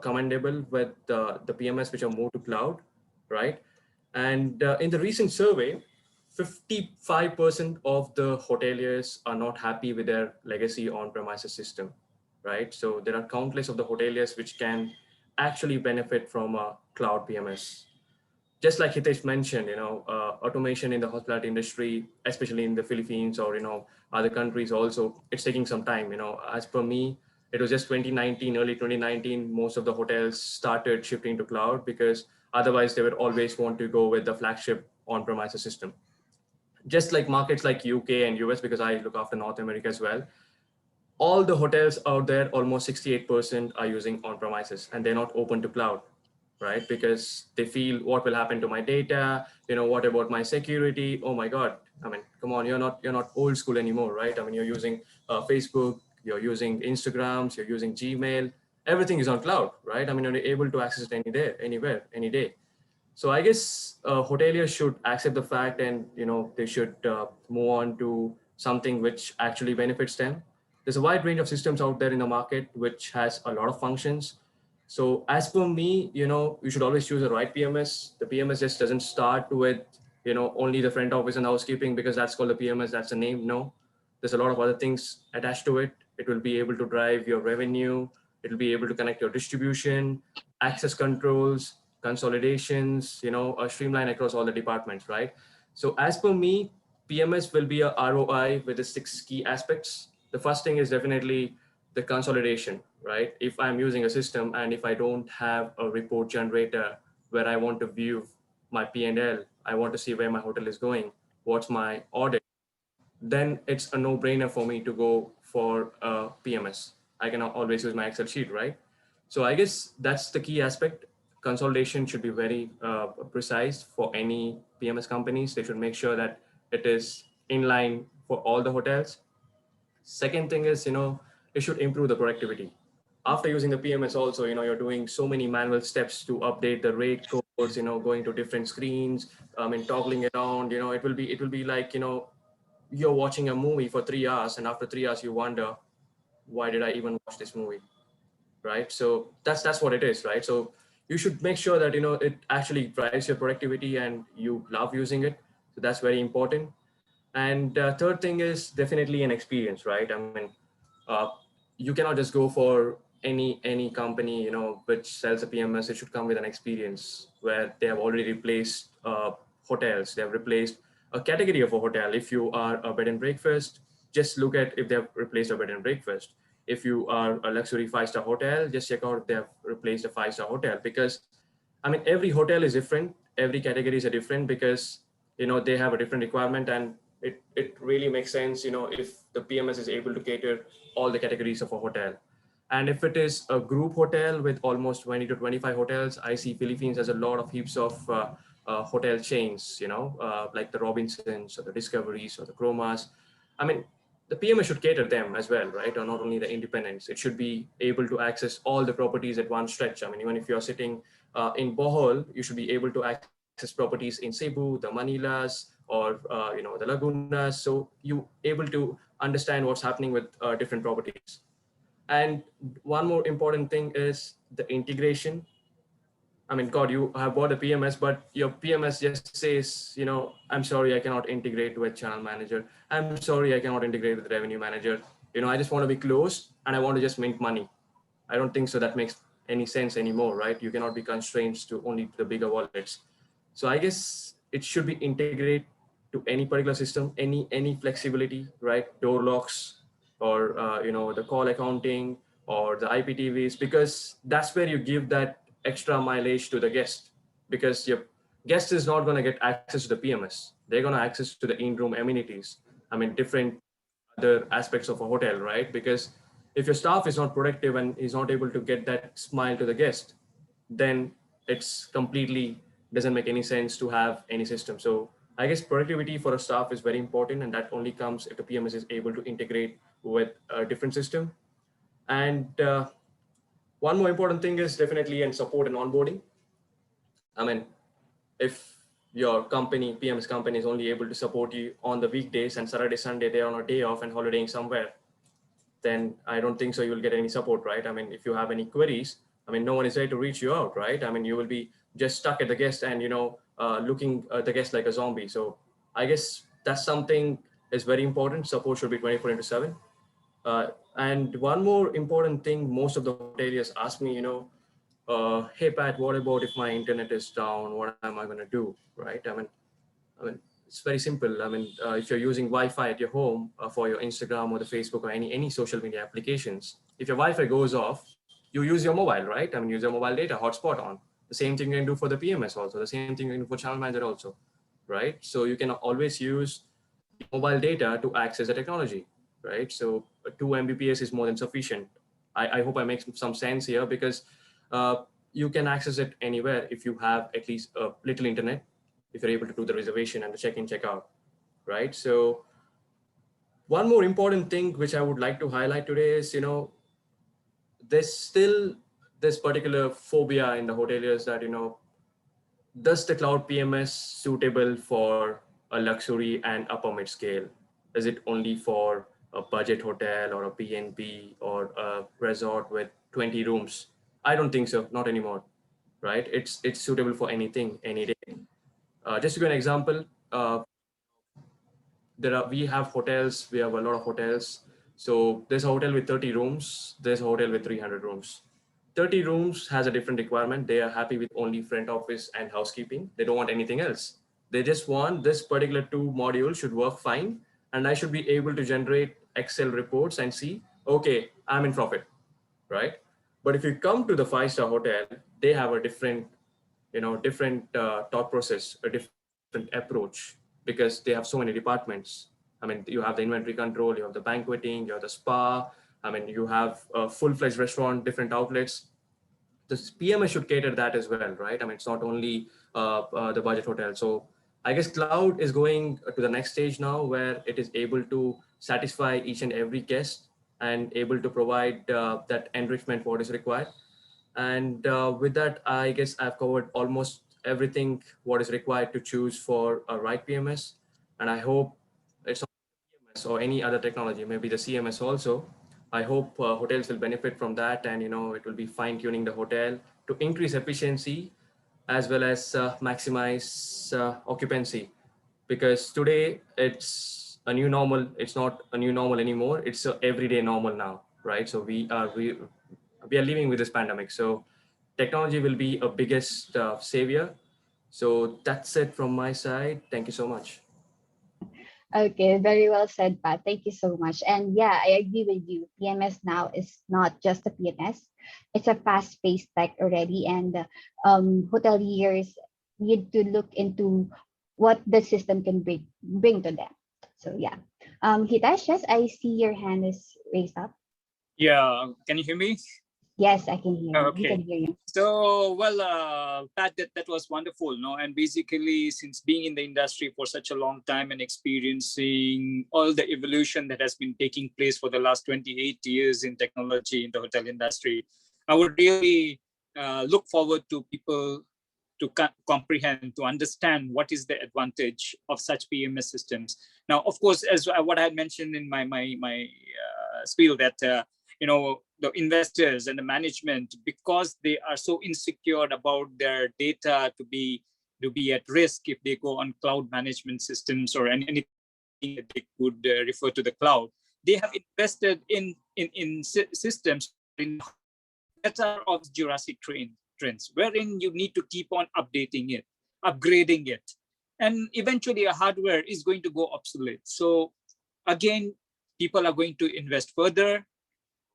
commendable with the PMS which are moved to cloud, right? And in the recent survey, 55% of the hoteliers are not happy with their legacy on-premises system, right? So there are countless of the hoteliers which can actually benefit from a cloud PMS. Just like Hitesh mentioned, automation in the hospitality industry, especially in the Philippines or other countries also, it's taking some time. As per me, it was just 2019, early 2019, most of the hotels started shifting to cloud, because otherwise they would always want to go with the flagship on-premises system. Just like markets like UK and US, because I look after North America as well, all the hotels out there, almost 68% are using on-premises, and they're not open to cloud, right? Because they feel, what will happen to my data? What about my security? Oh my God. I mean, come on, you're not old school anymore, right? I mean, you're using Facebook, you're using Instagrams, you're using Gmail, everything is on cloud, right? I mean, you're able to access it any day, anywhere, any day. So I guess hoteliers should accept the fact, and they should move on to something which actually benefits them. There's a wide range of systems out there in the market which has a lot of functions. So as per me, you should always choose the right PMS. The PMS just doesn't start with only the front office and housekeeping, because that's called the PMS. That's the name. No, there's a lot of other things attached to it. It will be able to drive your revenue. It'll be able to connect your distribution, access controls, consolidations, streamline across all the departments, right? So as per me, PMS will be a ROI with the 6 key aspects. The first thing is definitely the consolidation, right? If I'm using a system and if I don't have a report generator where I want to view my P&L, I want to see where my hotel is going, what's my audit, then it's a no-brainer for me to go for a PMS. I can always use my Excel sheet, right? So I guess that's the key aspect. Consolidation should be very precise for any PMS companies. They should make sure that it is in line for all the hotels. Second thing is, it should improve the productivity. After using the PMS also, you're doing so many manual steps to update the rate codes, going to different screens, toggling around, it will be like, you're watching a movie for 3 hours, and after 3 hours you wonder, why did I even watch this movie, right? So that's what it is, right? So you should make sure that it actually drives your productivity and you love using it. So that's very important. And third thing is definitely an experience, right? I mean, uh, you cannot just go for any company which sells a PMS. It should come with an experience where they have already replaced hotels. They have replaced a category of a hotel. If you are a bed and breakfast, just look at if they have replaced a bed and breakfast. If you are a luxury 5-star hotel, just check out if they have replaced a 5-star hotel. Because I mean, every hotel is different. Every categories are different, because they have a different requirement, and it really makes sense if the PMS is able to cater all the categories of a hotel. And if it is a group hotel with almost 20 to 25 hotels, I see Philippines has a lot of heaps of hotel chains, like the Robinsons or the Discoveries or the Chromas. I mean, the PMS should cater them as well, right? Or not only the independents. It should be able to access all the properties at one stretch. I mean, even if you're sitting in Bohol, you should be able to access properties in Cebu, the Manilas, or the Lagunas. So you able to understand what's happening with different properties. And one more important thing is the integration. I mean, God, you have bought a PMS, but your PMS just says, I'm sorry, I cannot integrate with channel manager. I'm sorry, I cannot integrate with revenue manager. I just want to be closed and I want to just make money. I don't think so that makes any sense anymore, right? You cannot be constrained to only the bigger wallets. So I guess it should be integrated to any particular system, any flexibility, right? Door locks or, the call accounting or the IPTVs, because that's where you give that extra mileage to the guest, because your guest is not going to get access to the PMS. They're going to access to the in-room amenities. I mean, different other aspects of a hotel, right? Because if your staff is not productive and is not able to get that smile to the guest, then it's completely doesn't make any sense to have any system. So I guess productivity for a staff is very important, and that only comes if the PMS is able to integrate with a different system. And one more important thing is definitely and support and onboarding. I mean, if your company, PMS company, is only able to support you on the weekdays and Saturday, Sunday, they're on a day off and holidaying somewhere, then I don't think so you'll get any support, right? I mean, if you have any queries, I mean, no one is there to reach you out, right? I mean, you will be just stuck at the guest and, looking at the guest like a zombie. So I guess that's something is very important. Support should be 24/7. And one more important thing, most of the hoteliers ask me, hey Pat, what about if my internet is down? What am I going to do, right? I mean, it's very simple. I mean, if you're using Wi-Fi at your home for your Instagram or the Facebook or any social media applications, if your Wi-Fi goes off, you use your mobile, right? I mean, use your mobile data hotspot on. The same thing you can do for the PMS also. The same thing you can do for channel manager also, right? So you can always use the mobile data to access the technology, right? So 2 Mbps is more than sufficient. I hope I make some sense here, because you can access it anywhere if you have at least a little internet, if you're able to do the reservation and the check-in, check-out, right? So one more important thing which I would like to highlight today is, there's still this particular phobia in the hoteliers that, does the cloud PMS suitable for a luxury and upper mid-scale? Is it only for a budget hotel or a B&B or a resort with 20 rooms? I don't think so, not anymore, right? It's suitable for anything, any day. Just to give an example, we have hotels, we have a lot of hotels. So there's a hotel with 30 rooms, there's a hotel with 300 rooms. 30 rooms has a different requirement. They are happy with only front office and housekeeping. They don't want anything else. They just want this particular 2 modules should work fine. And I should be able to generate Excel reports and see, okay, I'm in profit, right? But if you come to the 5-star hotel, they have a different, thought process, a different approach, because they have so many departments. I mean, you have the inventory control, you have the banqueting, you have the spa. I mean, you have a full-fledged restaurant, different outlets. The PMS should cater that as well, right? I mean, it's not only the budget hotel. So I guess cloud is going to the next stage now, where it is able to satisfy each and every guest and able to provide that enrichment what is required. And with that, I guess I've covered almost everything what is required to choose for a right PMS. And I hope it's not PMS or any other technology, maybe the CMS also. I hope hotels will benefit from that, and it will be fine tuning the hotel to increase efficiency as well as maximize occupancy. Because today it's a new normal. It's not a new normal anymore. It's a everyday normal now, right? So we are living with this pandemic. So technology will be a biggest savior. So that's it from my side. Thank you so much. Okay, very well said, Pat. Thank you so much. And yeah, I agree with you. PMS now is not just a PMS; it's a fast-paced tech already, and hoteliers need to look into what the system can bring to them. So yeah, Hitesh, yes, I see your hand is raised up. Yeah, can you hear me? Yes, I can hear you. We Okay. can hear you. So, well, Pat, that was wonderful, no? And basically, since being in the industry for such a long time and experiencing all the evolution that has been taking place for the last 28 years in technology in the hotel industry, I would really look forward to people to comprehend, to understand what is the advantage of such PMS systems. Now, of course, as what I had mentioned in my spiel, that the investors and the management, because they are so insecure about their data to be at risk if they go on cloud management systems or anything that they could refer to the cloud, they have invested in systems that are of Jurassic trends, wherein you need to keep on updating it, upgrading it, and eventually a hardware is going to go obsolete. So again, people are going to invest further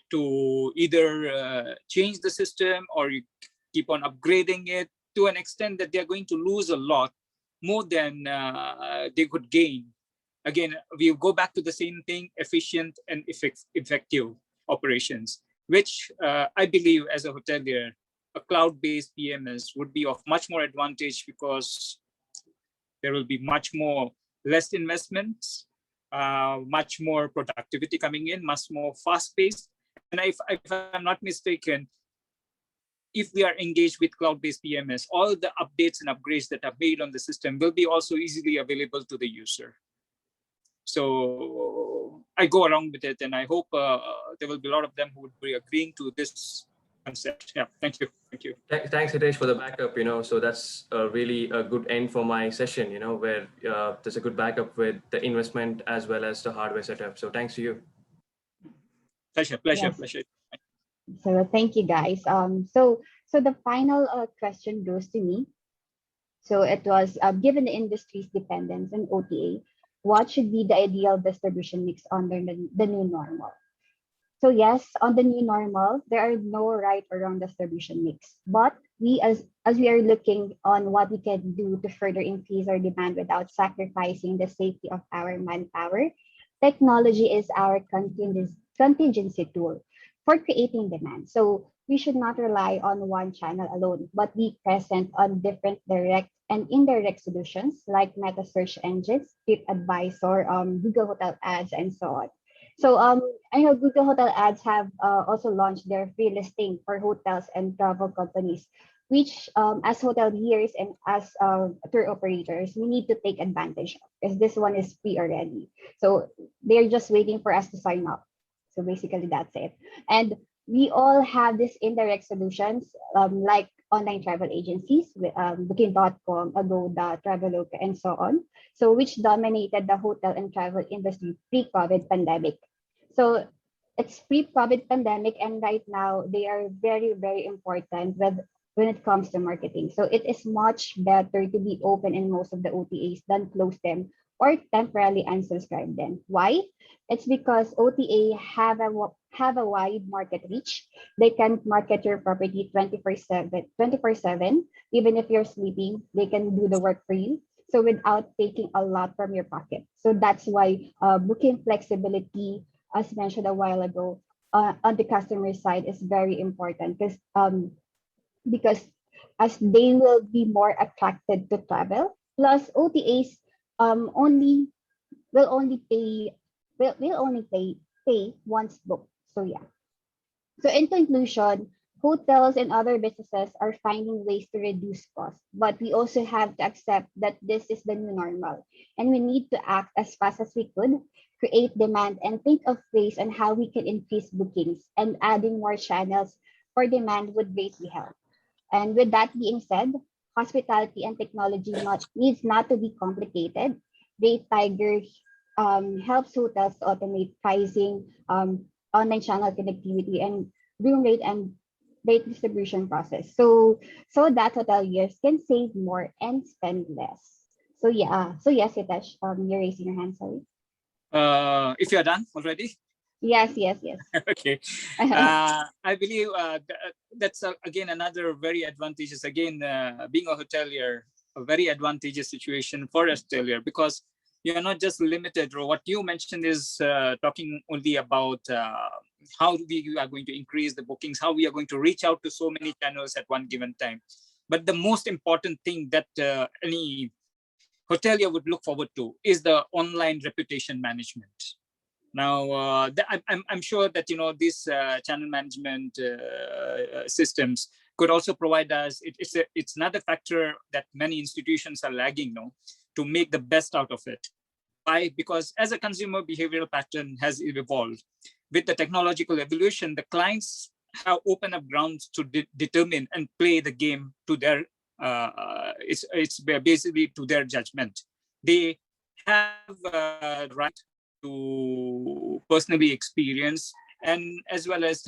to either change the system or you keep on upgrading it to an extent that they're going to lose a lot more than they could gain. Again, we go back to the same thing: efficient and effective operations, which I believe as a hotelier, a cloud-based PMS would be of much more advantage, because there will be much more less investments, much more productivity coming in, much more fast-paced. And if I'm not mistaken, if we are engaged with cloud-based PMS, all the updates and upgrades that are made on the system will be also easily available to the user. So I go along with it, and I hope there will be a lot of them who would be agreeing to this concept. Yeah, thank you. Thank you. Thanks, Hitesh, for the backup. So that's really a good end for my session, where there's a good backup with the investment as well as the hardware setup. So thanks to you. Pleasure. Yes. Pleasure. So thank you, guys. So the final question goes to me. So it was, given the industry's dependence on OTA, what should be the ideal distribution mix under the new normal? So yes, on the new normal, there are no right or wrong distribution mix. But we, as we are looking on what we can do to further increase our demand without sacrificing the safety of our manpower, technology is our contingency tool for creating demand. So we should not rely on one channel alone, but be present on different direct and indirect solutions like meta search engines, TripAdvisor, Google Hotel Ads, and so on. So I know Google Hotel Ads have also launched their free listing for hotels and travel companies, which as hoteliers and as tour operators, we need to take advantage of, because this one is free already. So they're just waiting for us to sign up. So basically that's it. And we all have these indirect solutions like online travel agencies, Booking.com, Agoda, Traveloka, and so on. So which dominated the hotel and travel industry pre-COVID pandemic. So it's pre-COVID pandemic, and right now they are very, very important when it comes to marketing. So it is much better to be open in most of the OTAs than close them or temporarily unsubscribe them. Why? It's because OTA have a wide market reach. They can market your property 24/7, even if you're sleeping, they can do the work for you. So without taking a lot from your pocket. So that's why booking flexibility, as mentioned a while ago, on the customer side is very important, because as they will be more attracted to travel. Plus OTAs only will only pay once booked. So yeah. So in conclusion, hotels and other businesses are finding ways to reduce costs, but we also have to accept that this is the new normal, and we need to act as fast as we could, create demand, and think of ways on how we can increase bookings, and adding more channels for demand would greatly help. And with that being said, hospitality and technology needs not to be complicated. Great Tiger helps hotels to automate pricing, online channel connectivity, and room rate and rate distribution process. So that hoteliers can save more and spend less. So yeah. So yes, Hitesh, you're raising your hand. Sorry. If you're done already. Yes. Okay. I believe that's again another very advantageous, again, being a hotelier, a very advantageous situation for a hotelier, because you're not just limited, or what you mentioned is talking only about how we are going to increase the bookings, how we are going to reach out to so many channels at one given time. But the most important thing that any hotelier would look forward to is the online reputation management. Now, I'm sure that these channel management systems could also provide us. It's another factor that many institutions are lagging now to make the best out of it. Why? Because as a consumer behavioral pattern has evolved with the technological evolution, the clients have opened up grounds to determine and play the game to their. It's basically to their judgment. They have the right to personally experience and as well as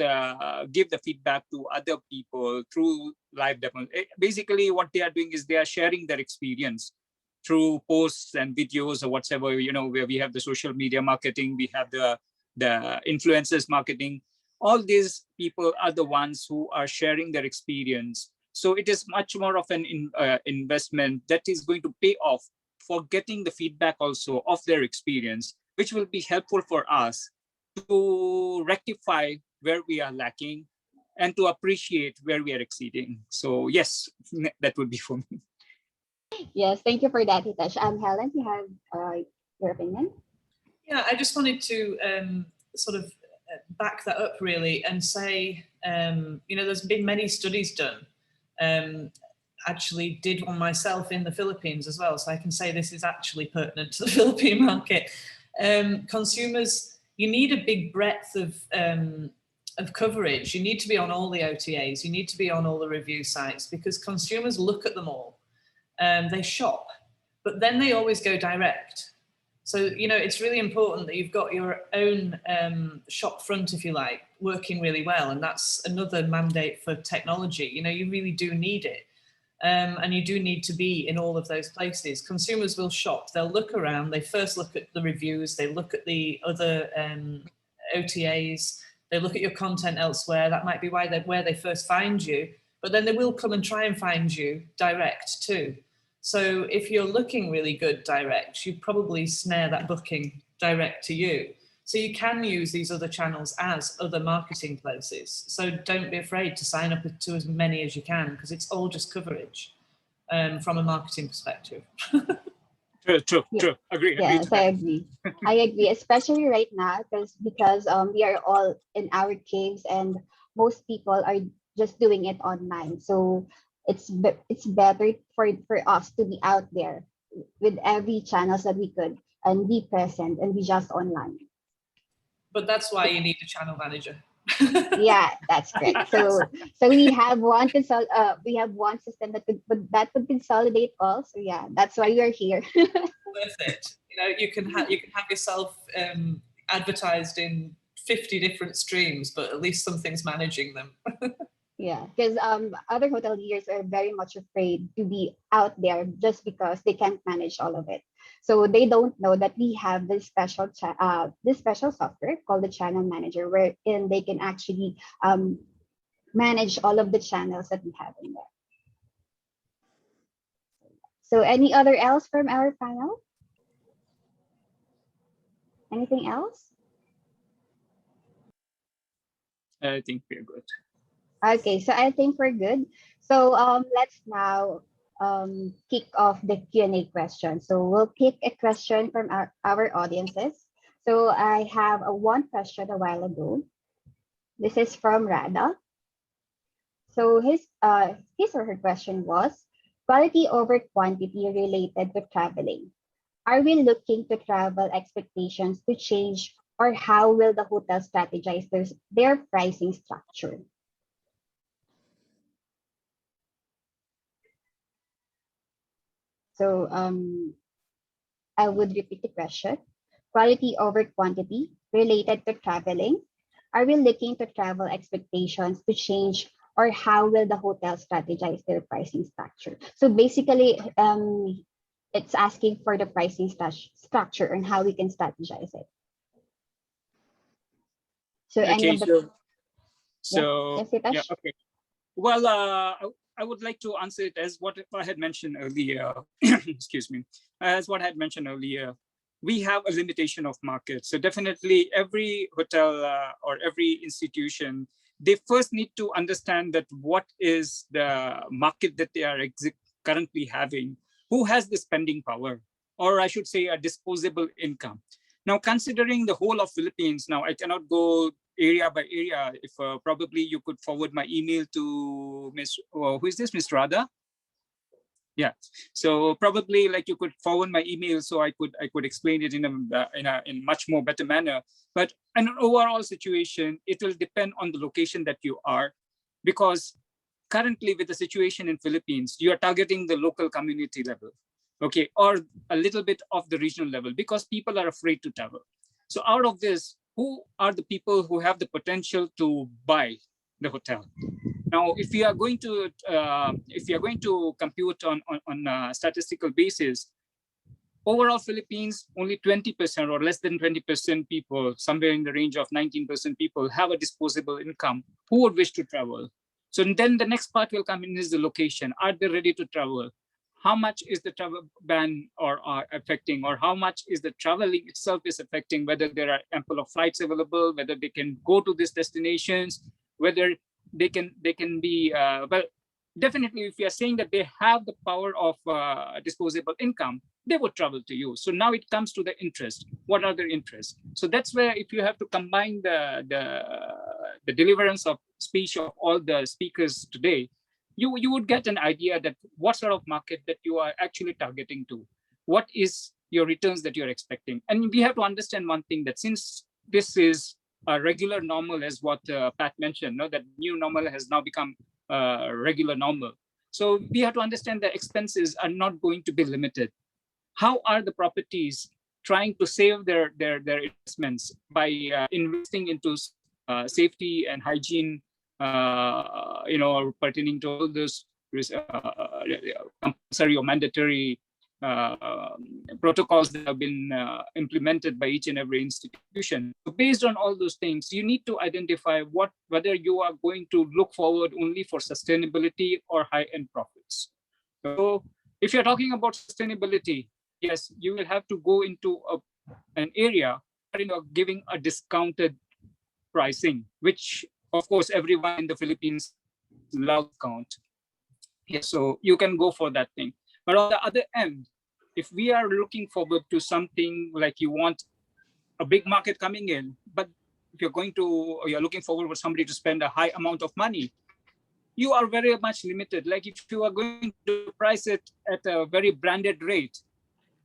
give the feedback to other people through live demos. Basically, what they are doing is they are sharing their experience through posts and videos or whatever, where we have the social media marketing, we have the influencers marketing. All these people are the ones who are sharing their experience. So it is much more of an investment that is going to pay off for getting the feedback also of their experience, which will be helpful for us to rectify where we are lacking and to appreciate where we are exceeding. So yes, that would be for me. Yes, thank you for that, Hitesh. Helen, you have your opinion? Yeah, I just wanted to sort of back that up really and say, there's been many studies done. Actually did one myself in the Philippines as well, so I can say this is actually pertinent to the Philippine market. Consumers, you need a big breadth of coverage. You need to be on all the OTAs. You need to be on all the review sites because consumers look at them all. They shop, but then they always go direct. So, it's really important that you've got your own shop front, if you like, working really well. And that's another mandate for technology. You really do need it. And you do need to be in all of those places. Consumers will shop, they'll look around, they first look at the reviews, they look at the other OTAs, they look at your content elsewhere. That might be where they first find you, but then they will come and try and find you direct too. So if you're looking really good direct, you probably snare that booking direct to you. So you can use these other channels as other marketing places. So don't be afraid to sign up to as many as you can because it's all just coverage from a marketing perspective. True. Agree. Yes, I agree. I agree, especially right now because we are all in our caves and most people are just doing it online. So it's better for us to be out there with every channels that we could and be present and be just online. But that's why you need a channel manager. Yeah, that's correct. So we have one system that could consolidate all. So yeah, that's why we are here. Worth it. You can have yourself advertised in 50 different streams, but at least something's managing them. Yeah, because other hoteliers are very much afraid to be out there just because they can't manage all of it. So they don't know that we have this special software called the Channel Manager, wherein they can actually manage all of the channels that we have in there. So any other else from our panel? Anything else? I think we're good. Okay, so I think we're good. So let's now kick off the Q&A question. So we'll pick a question from our audiences. So I have one question a while ago. This is from Rada. So his or her question was, quality over quantity related to traveling. Are we looking to travel expectations to change, or how will the hotel strategize their pricing structure? So I would repeat the question. Quality over quantity related to traveling. Are we looking to travel expectations to change, or how will the hotel strategize their pricing structure? So basically, it's asking for the pricing structure and how we can strategize it. So any of the okay. Well, I would like to answer it as what I had mentioned earlier. Excuse me. As what I had mentioned earlier, we have a limitation of market. So definitely every hotel or every institution, they first need to understand that what is the market that they are currently having, who has the spending power, or I should say a disposable income. Now, considering the whole of Philippines, now I cannot go area by area. If probably you could forward my email to Miss, who is this, Miss Radha? Yeah, so probably like you could forward my email so I could explain it in a much more better manner. But in an overall situation, it will depend on the location that you are, because currently with the situation in Philippines, you are targeting the local community level, okay, or a little bit of the regional level, because people are afraid to travel. So out of this, who are the people who have the potential to buy the hotel? Now, if we are going to compute on a statistical basis, overall Philippines, only 20% or less than 20% people, somewhere in the range of 19% people, have a disposable income who would wish to travel. So then the next part will come in is the location. Are they ready to travel? How much is the travel ban or affecting, or how much is the traveling itself is affecting, whether there are ample of flights available, whether they can go to these destinations, whether they can be, well, definitely if you are saying that they have the power of disposable income, they would travel to you. So now it comes to the interest. What are their interests? So that's where if you have to combine the deliverance of speech of all the speakers today, you would get an idea that what sort of market that you are actually targeting to. What is your returns that you're expecting? And we have to understand one thing, that since this is a regular normal, as what Pat mentioned, no, that new normal has now become regular normal. So we have to understand that expenses are not going to be limited. How are the properties trying to save their investments by investing into safety and hygiene, pertaining to all those compulsory or mandatory protocols that have been implemented by each and every institution. So based on all those things, you need to identify whether you are going to look forward only for sustainability or high-end profits. So if you're talking about sustainability, yes, you will have to go into an area where you're giving a discounted pricing, which of course everyone in the Philippines loves discount. Yes, so you can go for that thing. But on the other end, if we are looking forward to something like you want a big market coming in, but if you're looking forward for somebody to spend a high amount of money, you are very much limited. Like if you are going to price it at a very branded rate,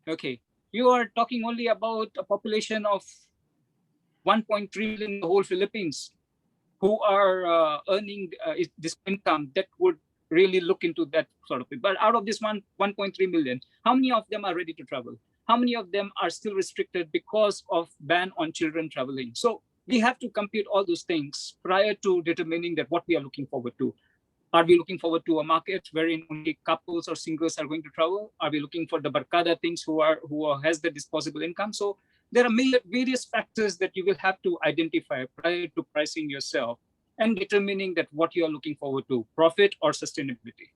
okay, you are talking only about a population of 1.3 million in the whole Philippines who are earning this income that would really look into that sort of thing. But out of this 1.3 million, how many of them are ready to travel? How many of them are still restricted because of ban on children traveling? So we have to compute all those things prior to determining that what we are looking forward to. Are we looking forward to a market wherein only couples or singles are going to travel? Are we looking for the barkada things who has the disposable income? So there are various factors that you will have to identify prior to pricing yourself and determining that what you are looking forward to, profit or sustainability.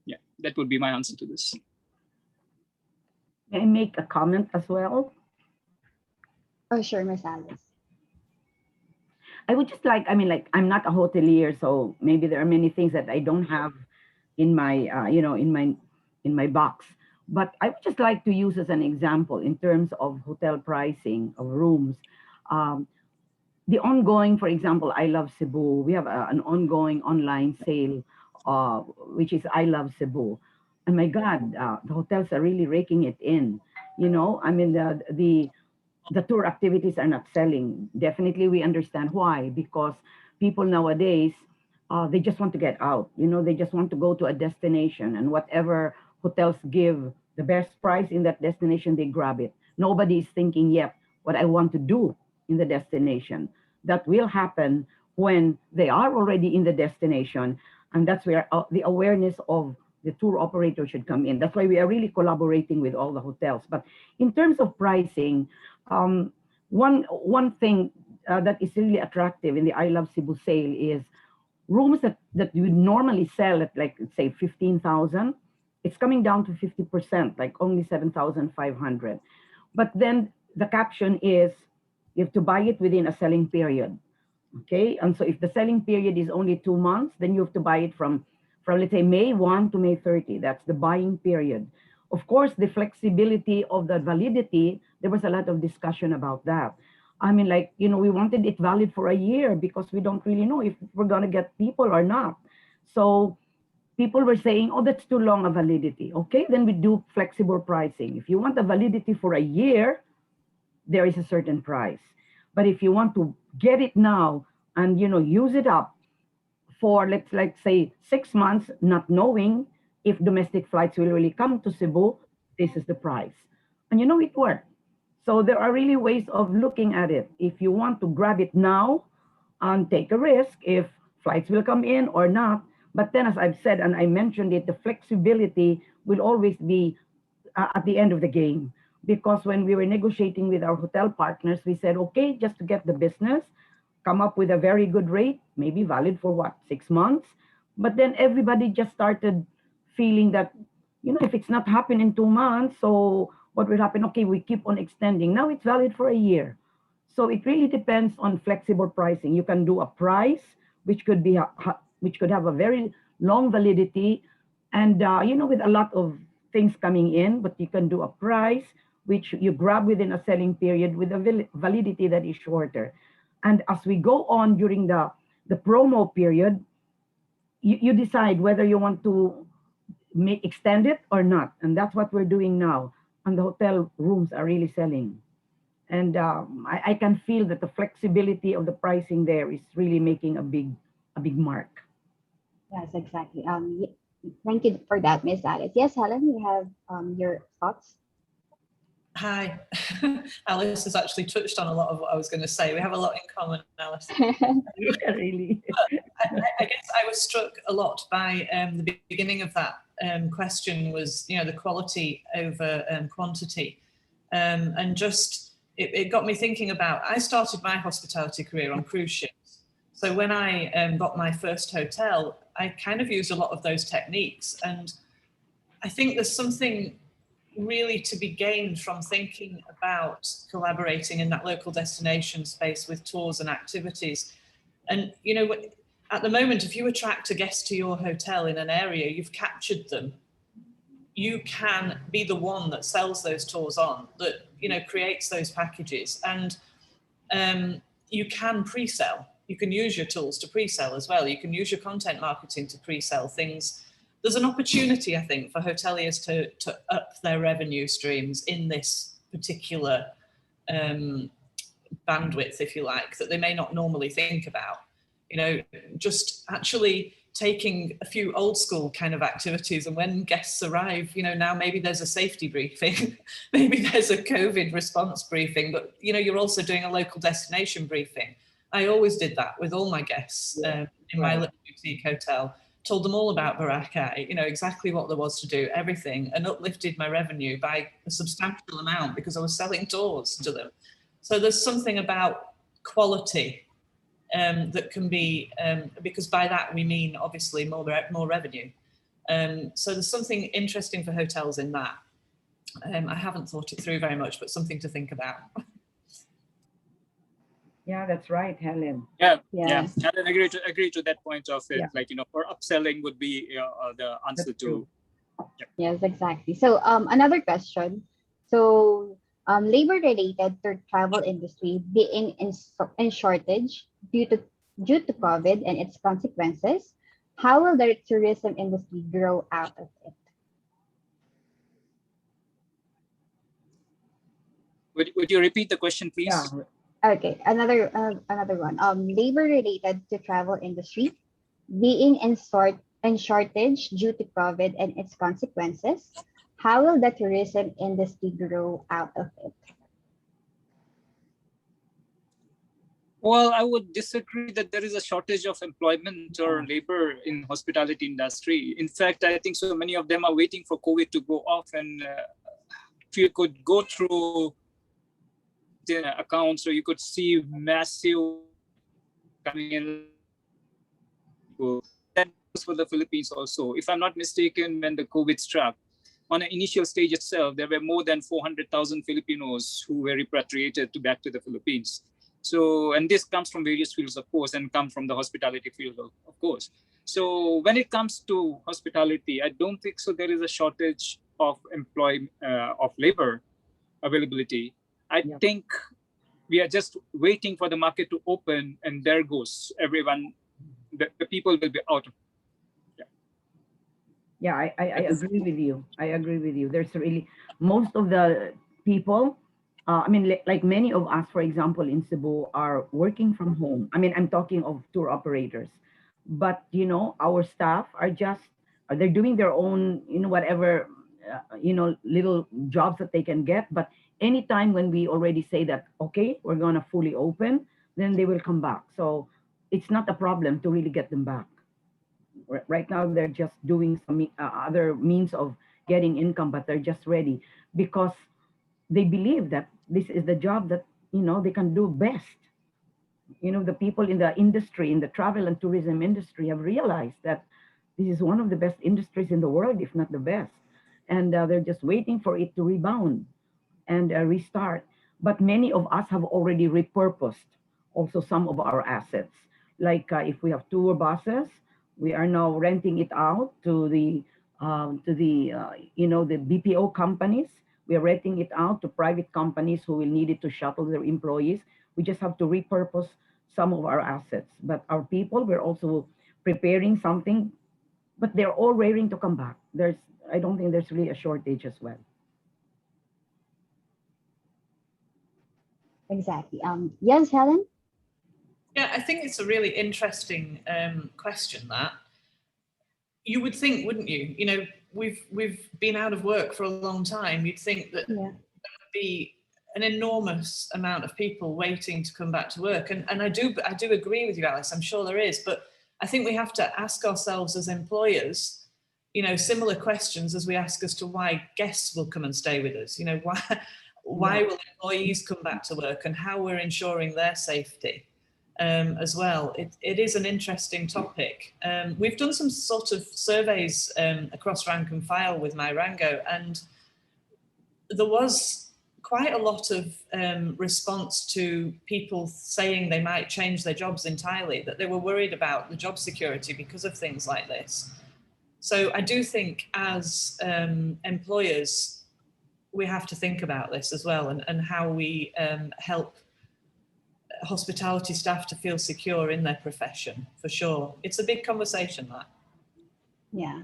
Yeah, that would be my answer to this. May I make a comment as well? Oh, sure, Miss Alice. I would just like, I'm not a hotelier, so maybe there are many things that I don't have in my, in my box. But I would just like to use as an example in terms of hotel pricing of rooms. The ongoing, for example, I Love Cebu. We have an ongoing online sale, which is I Love Cebu. And my God, the hotels are really raking it in. The tour activities are not selling. Definitely, we understand why, because people nowadays, they just want to get out. They just want to go to a destination, and whatever hotels give the best price in that destination, they grab it. Nobody is thinking, yep, what I want to do in the destination. That will happen when they are already in the destination, and that's where the awareness of the tour operator should come in. That's why we are really collaborating with all the hotels. But in terms of pricing, one thing that is really attractive in the I Love Cebu sale is rooms that you would normally sell at, like, say 15,000, it's coming down to 50%, like only 7,500. But then the caption is you have to buy it within a selling period. Okay, and so if the selling period is only 2 months, then you have to buy it from let's say May 1 to May 30. That's the buying period. Of course, the flexibility of the validity, there was a lot of discussion about that. I mean, like, we wanted it valid for a year because we don't really know if we're going to get people or not. So people were saying, oh, that's too long a validity. Okay, then we do flexible pricing. If you want a validity for a year, there is a certain price. But if you want to get it now and use it up for let's say 6 months, not knowing if domestic flights will really come to Cebu, this is the price. And it worked. So there are really ways of looking at it. If you want to grab it now and take a risk if flights will come in or not. But then, as I've said, and I mentioned it, the flexibility will always be at the end of the game. Because when we were negotiating with our hotel partners, we said, okay, just to get the business, come up with a very good rate, maybe valid for 6 months. But then everybody just started feeling that, if it's not happening in 2 months, so what will happen? Okay, we keep on extending. Now it's valid for a year. So it really depends on flexible pricing. You can do a price, which could have a very long validity and, with a lot of things coming in, but you can do a price which you grab within a selling period with a validity that is shorter. And as we go on during the promo period, you decide whether you want to extend it or not. And that's what we're doing now. And the hotel rooms are really selling. And I can feel that the flexibility of the pricing there is really making a big mark. Yes, exactly. Thank you for that, Miss Alice. Yes, Helen, you have your thoughts. Hi. Alice has actually touched on a lot of what I was going to say. We have a lot in common, Alice. Really. I guess I was struck a lot by the beginning of that question was, the quality over quantity. And just, it got me thinking about, I started my hospitality career on cruise ships. So when I got my first hotel, I kind of used a lot of those techniques. And I think there's something really to be gained from thinking about collaborating in that local destination space with tours and activities. And, at the moment, if you attract a guest to your hotel in an area, you've captured them. You can be the one that sells those tours on, that, creates those packages. And you can pre-sell. You can use your tools to pre-sell as well. You can use your content marketing to pre-sell things. There's an opportunity, I think, for hoteliers to up their revenue streams in this particular bandwidth, if you like, that they may not normally think about. Just actually taking a few old school kind of activities, and when guests arrive, now maybe there's a safety briefing, maybe there's a COVID response briefing, but you're also doing a local destination briefing. I always did that with all my guests in my little boutique hotel. Told them all about Boracay, exactly what there was to do, everything, and uplifted my revenue by a substantial amount because I was selling tours to them. So there's something about quality that can be, because by that we mean obviously more revenue. So there's something interesting for hotels in that. I haven't thought it through very much, but something to think about. Yeah, that's right, Helen. Yeah. Yes. Helen, agree to that point of it. Yeah. Like, for upselling would be the answer That's to. true. Yes, exactly. So another question. So labor related to travel industry being in shortage due to COVID and its consequences, how will the tourism industry grow out of it? Would you repeat the question, please? Yeah. Okay, another one. Labor related to travel industry being in shortage due to COVID and its consequences. How will the tourism industry grow out of it? Well, I would disagree that there is a shortage of employment or labor in hospitality industry. In fact, I think so many of them are waiting for COVID to go off. And if you could go through the accounts, so you could see massive coming in. That goes for the Philippines also. If I'm not mistaken, when the COVID struck, on an initial stage itself, there were more than 400,000 Filipinos who were repatriated back to the Philippines. So, and this comes from various fields, of course, and come from the hospitality field, of course. So when it comes to hospitality, I don't think so there is a shortage of of labor availability. I think we are just waiting for the market to open, and there goes everyone. The people will be out. Yeah, I agree with you. I agree with you. There's really most of the people. I mean, like many of us, for example, in Cebu, are working from home. I mean, I'm talking of tour operators, but our staff are just they're doing their own, whatever, little jobs that they can get. But anytime when we already say that, okay, we're gonna fully open, then they will come back. So it's not a problem to really get them back. Right now, they're just doing some other means of getting income, but they're just ready because they believe that this is the job that they can do best. The people in the industry, in the travel and tourism industry, have realized that this is one of the best industries in the world, if not the best, and they're just waiting for it to rebound and restart. But many of us have already repurposed also some of our assets. Like if we have tour buses, we are now renting it out to the the BPO companies. We are renting it out to private companies who will need it to shuttle their employees. We just have to repurpose some of our assets. But our people, we're also preparing something, but they're all raring to come back. I don't think there's really a shortage as well. Exactly. Yes, Helen? Yeah, I think it's a really interesting question. That you would think, wouldn't you? We've been out of work for a long time. You'd think that there would be an enormous amount of people waiting to come back to work, and I do agree with you, Alice. I'm sure there is, but I think we have to ask ourselves as employers, similar questions as we ask as to why guests will come and stay with us. Why will employees come back to work, and how we're ensuring their safety. As well. It is an interesting topic. We've done some sort of surveys across rank and file with Myrango, and there was quite a lot of response to people saying they might change their jobs entirely, that they were worried about the job security because of things like this. So I do think as employers, we have to think about this as well, and how we help hospitality staff to feel secure in their profession, for sure. It's a big conversation, that. Yeah,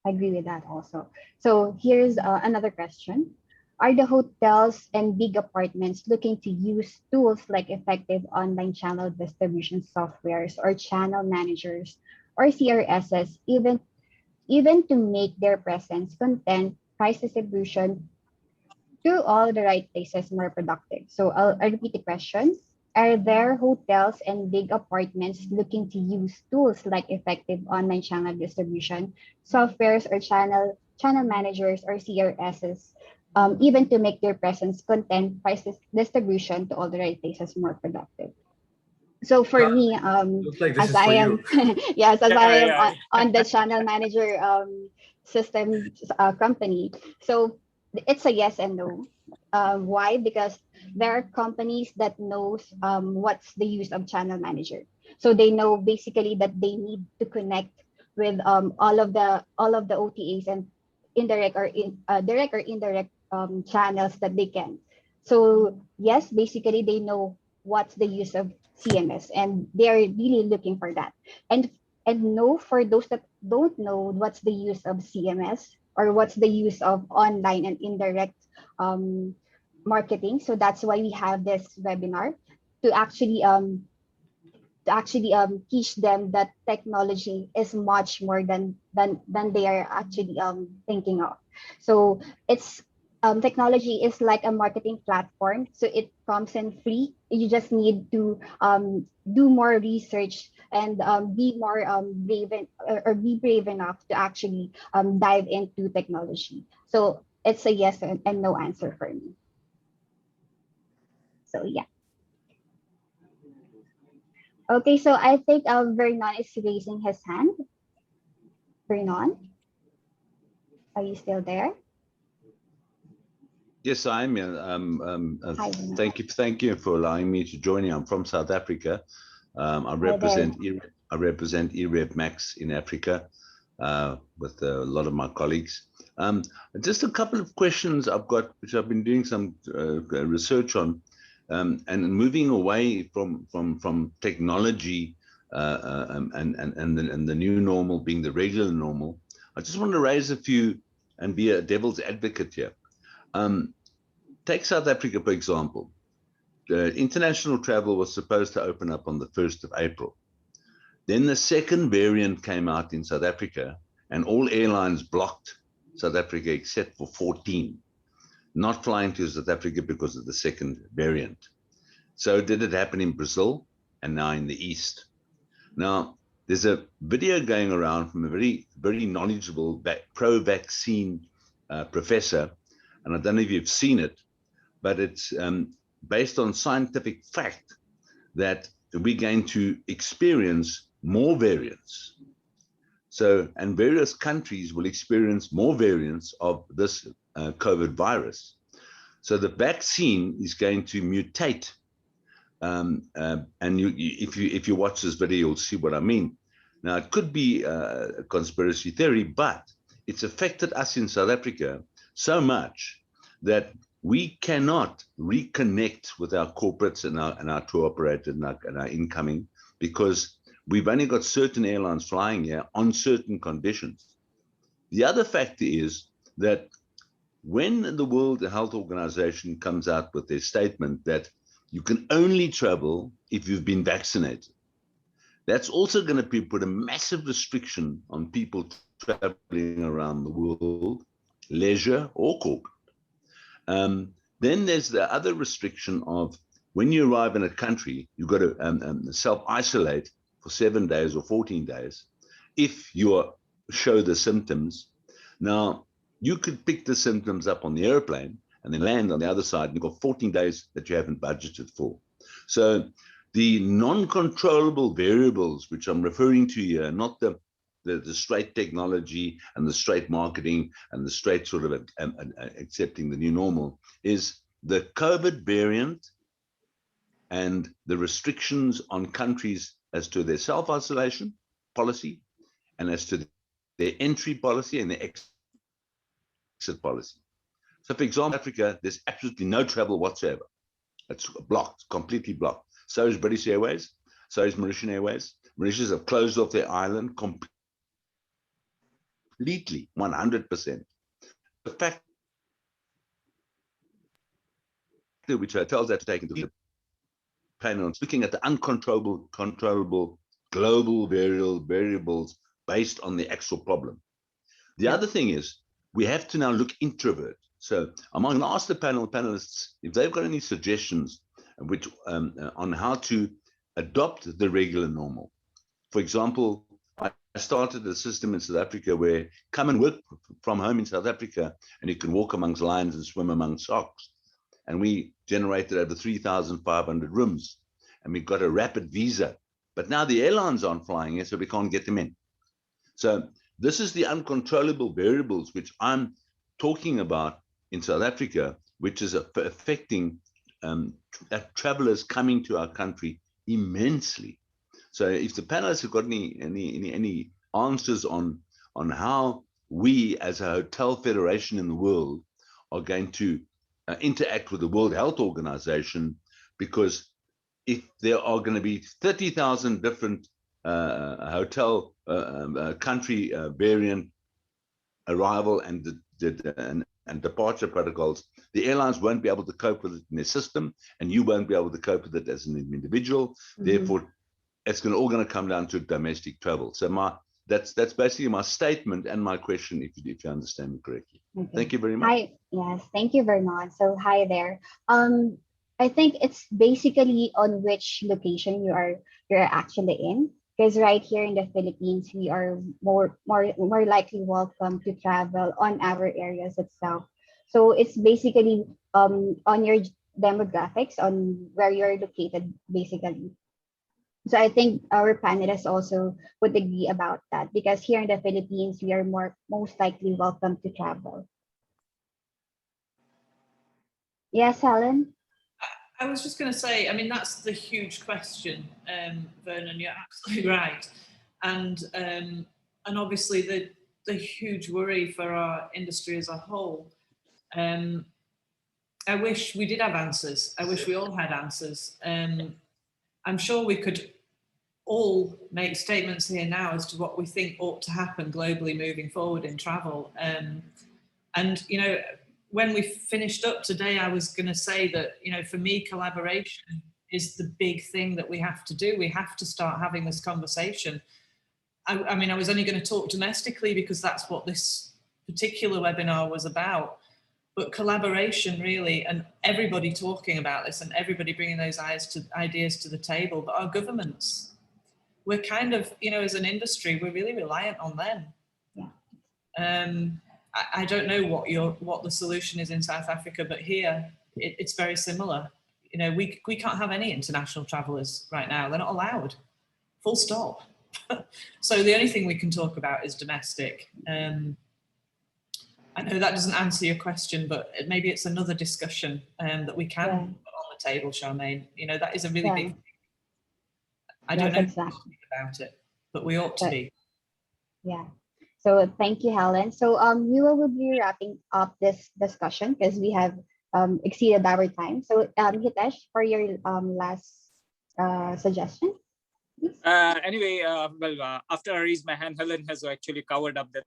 I agree with that also. So here's another question. Are the hotels and big apartments looking to use tools like effective online channel distribution softwares or channel managers or CRSs even to make their presence, content, price distribution to all the right places more productive? So I'll repeat the question. Are there hotels and big apartments looking to use tools like effective online channel distribution, softwares or channel managers or CRSs, even to make their presence, content, price distribution to all the right places more productive? So for me, Looks like this as is for I you. am, yes, as I am Yeah. on the channel manager system company, so it's a yes and no. Why? Because there are companies that knows what's the use of channel manager. So they know basically that they need to connect with all of the OTAs and direct or indirect channels that they can. So yes, basically they know what's the use of CMS, and they are really looking for that. And no, for those that don't know what's the use of CMS or what's the use of online and indirect um, marketing. So that's why we have this webinar to actually teach them that technology is much more than they are actually thinking of. So it's technology is like a marketing platform, so it comes in free. You just need to do more research and be more or be brave enough to actually dive into technology. So it's a yes and no answer for me. So yeah. Okay, so I think Vernon is raising his hand. Vernon? Are you still there? Yes, I am. Hi, Bino. Thank you for allowing me to join you. I'm from South Africa. I represent eRevMax in Africa with a lot of my colleagues. Just a couple of questions I've got, which I've been doing some research on, and moving away from technology and the new normal being the regular normal. I just want to raise a few and be a devil's advocate here. Take South Africa, for example. International travel was supposed to open up on the 1st of April. Then the second variant came out in South Africa, and all airlines blocked South Africa except for 14, not flying to South Africa because of the second variant. So did it happen in Brazil and now in the East? Now, there's a video going around from a very, very knowledgeable pro-vaccine professor, and I don't know if you've seen it, but it's based on scientific fact that we're going to experience more variants. So, and various countries will experience more variants of this COVID virus. So the vaccine is going to mutate. And if you watch this video, you'll see what I mean. Now, it could be a conspiracy theory, but it's affected us in South Africa so much that we cannot reconnect with our corporates and our tour operators and our incoming, because we've only got certain airlines flying here on certain conditions. The other factor is that when the World Health Organization comes out with their statement that you can only travel if you've been vaccinated, that's also going to put a massive restriction on people traveling around the world, leisure or corporate. Then there's the other restriction of when you arrive in a country, you've got to self-isolate for 7 days or 14 days if you show the symptoms. Now, you could pick the symptoms up on the airplane and then land on the other side, and you've got 14 days that you haven't budgeted for. So the non-controllable variables, which I'm referring to here, not the straight technology and the straight marketing and the straight sort of accepting the new normal, is the COVID variant and the restrictions on countries as to their self-isolation policy and as to their entry policy and their exit policy. So for example, Africa, there's absolutely no travel whatsoever. It's blocked, completely blocked. So is British Airways, so is Mauritian Airways. Mauritius have closed off their island completely, 100%. The fact which hotels had to take into account, looking at the controllable global variables based on the actual problem. The other thing is we have to now look introvert. So I'm going to ask the panelists if they've got any suggestions which on how to adopt the regular normal. For example, I started a system in South Africa where come and work from home in South Africa and you can walk amongst lions and swim among sharks. And we generated over 3,500 rooms and we got a rapid visa. But now the airlines aren't flying here, so we can't get them in. So this is the uncontrollable variables which I'm talking about in South Africa, which is affecting travelers coming to our country immensely. So if the panelists have got any answers on how we as a hotel federation in the world are going to interact with the World Health Organization, because if there are going to be 30,000 different hotel country variant arrival and departure protocols, the airlines won't be able to cope with it in their system, and you won't be able to cope with it as an individual. Mm-hmm. Therefore, it's all going to come down to domestic travel. So that's basically my statement and my question, if you understand me correctly. Okay. Thank you very much. Hi, yes, thank you very much. So hi there. I think it's basically on which location you're actually in. Because right here in the Philippines, we are more likely welcome to travel on our areas itself. So it's basically on your demographics, on where you're located, basically. So I think our panelists also would agree about that because here in the Philippines, we are most likely welcome to travel. Yes, Helen? I was just going to say, I mean, that's the huge question, Vernon. You're absolutely right, and obviously the huge worry for our industry as a whole. I wish we did have answers. I wish we all had answers. I'm sure we could all make statements here now as to what we think ought to happen globally moving forward in travel. And, you know, when we finished up today, I was going to say that, you know, for me, collaboration is the big thing that we have to do. We have to start having this conversation. I mean, I was only going to talk domestically because that's what this particular webinar was about. But collaboration really, and everybody talking about this and everybody bringing those ideas to the table, but our governments, we're kind of, you know, as an industry, we're really reliant on them. Yeah. I don't know what the solution is in South Africa, but here it's very similar. You know, we can't have any international travellers right now. They're not allowed. Full stop. So the only thing we can talk about is domestic. I know that doesn't answer your question, but maybe it's another discussion that we can put on the table, Charmaine. You know, that is a really big thing. I don't know exactly about it, but we ought to be. Yeah. So thank you, Helen. So we will be wrapping up this discussion because we have exceeded our time. So Hitesh, for your last suggestion. Anyway, after I raised my hand, Helen has actually covered up that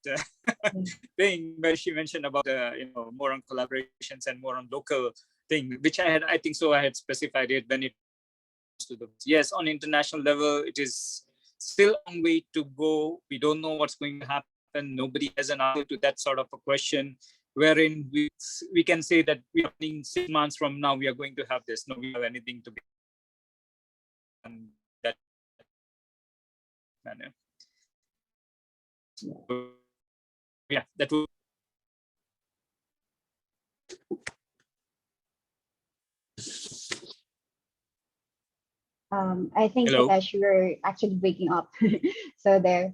thing where she mentioned about more on collaborations and more on local thing, which I think so I had specified it when it comes to the yes, on international level, it is still a long way to go. We don't know what's going to happen. Nobody has an answer to that sort of a question, wherein we can say that we are in 6 months from now we are going to have this. No, we have anything to be done that manner. Yeah, that will. I think Hitesh, you were actually waking up. So there.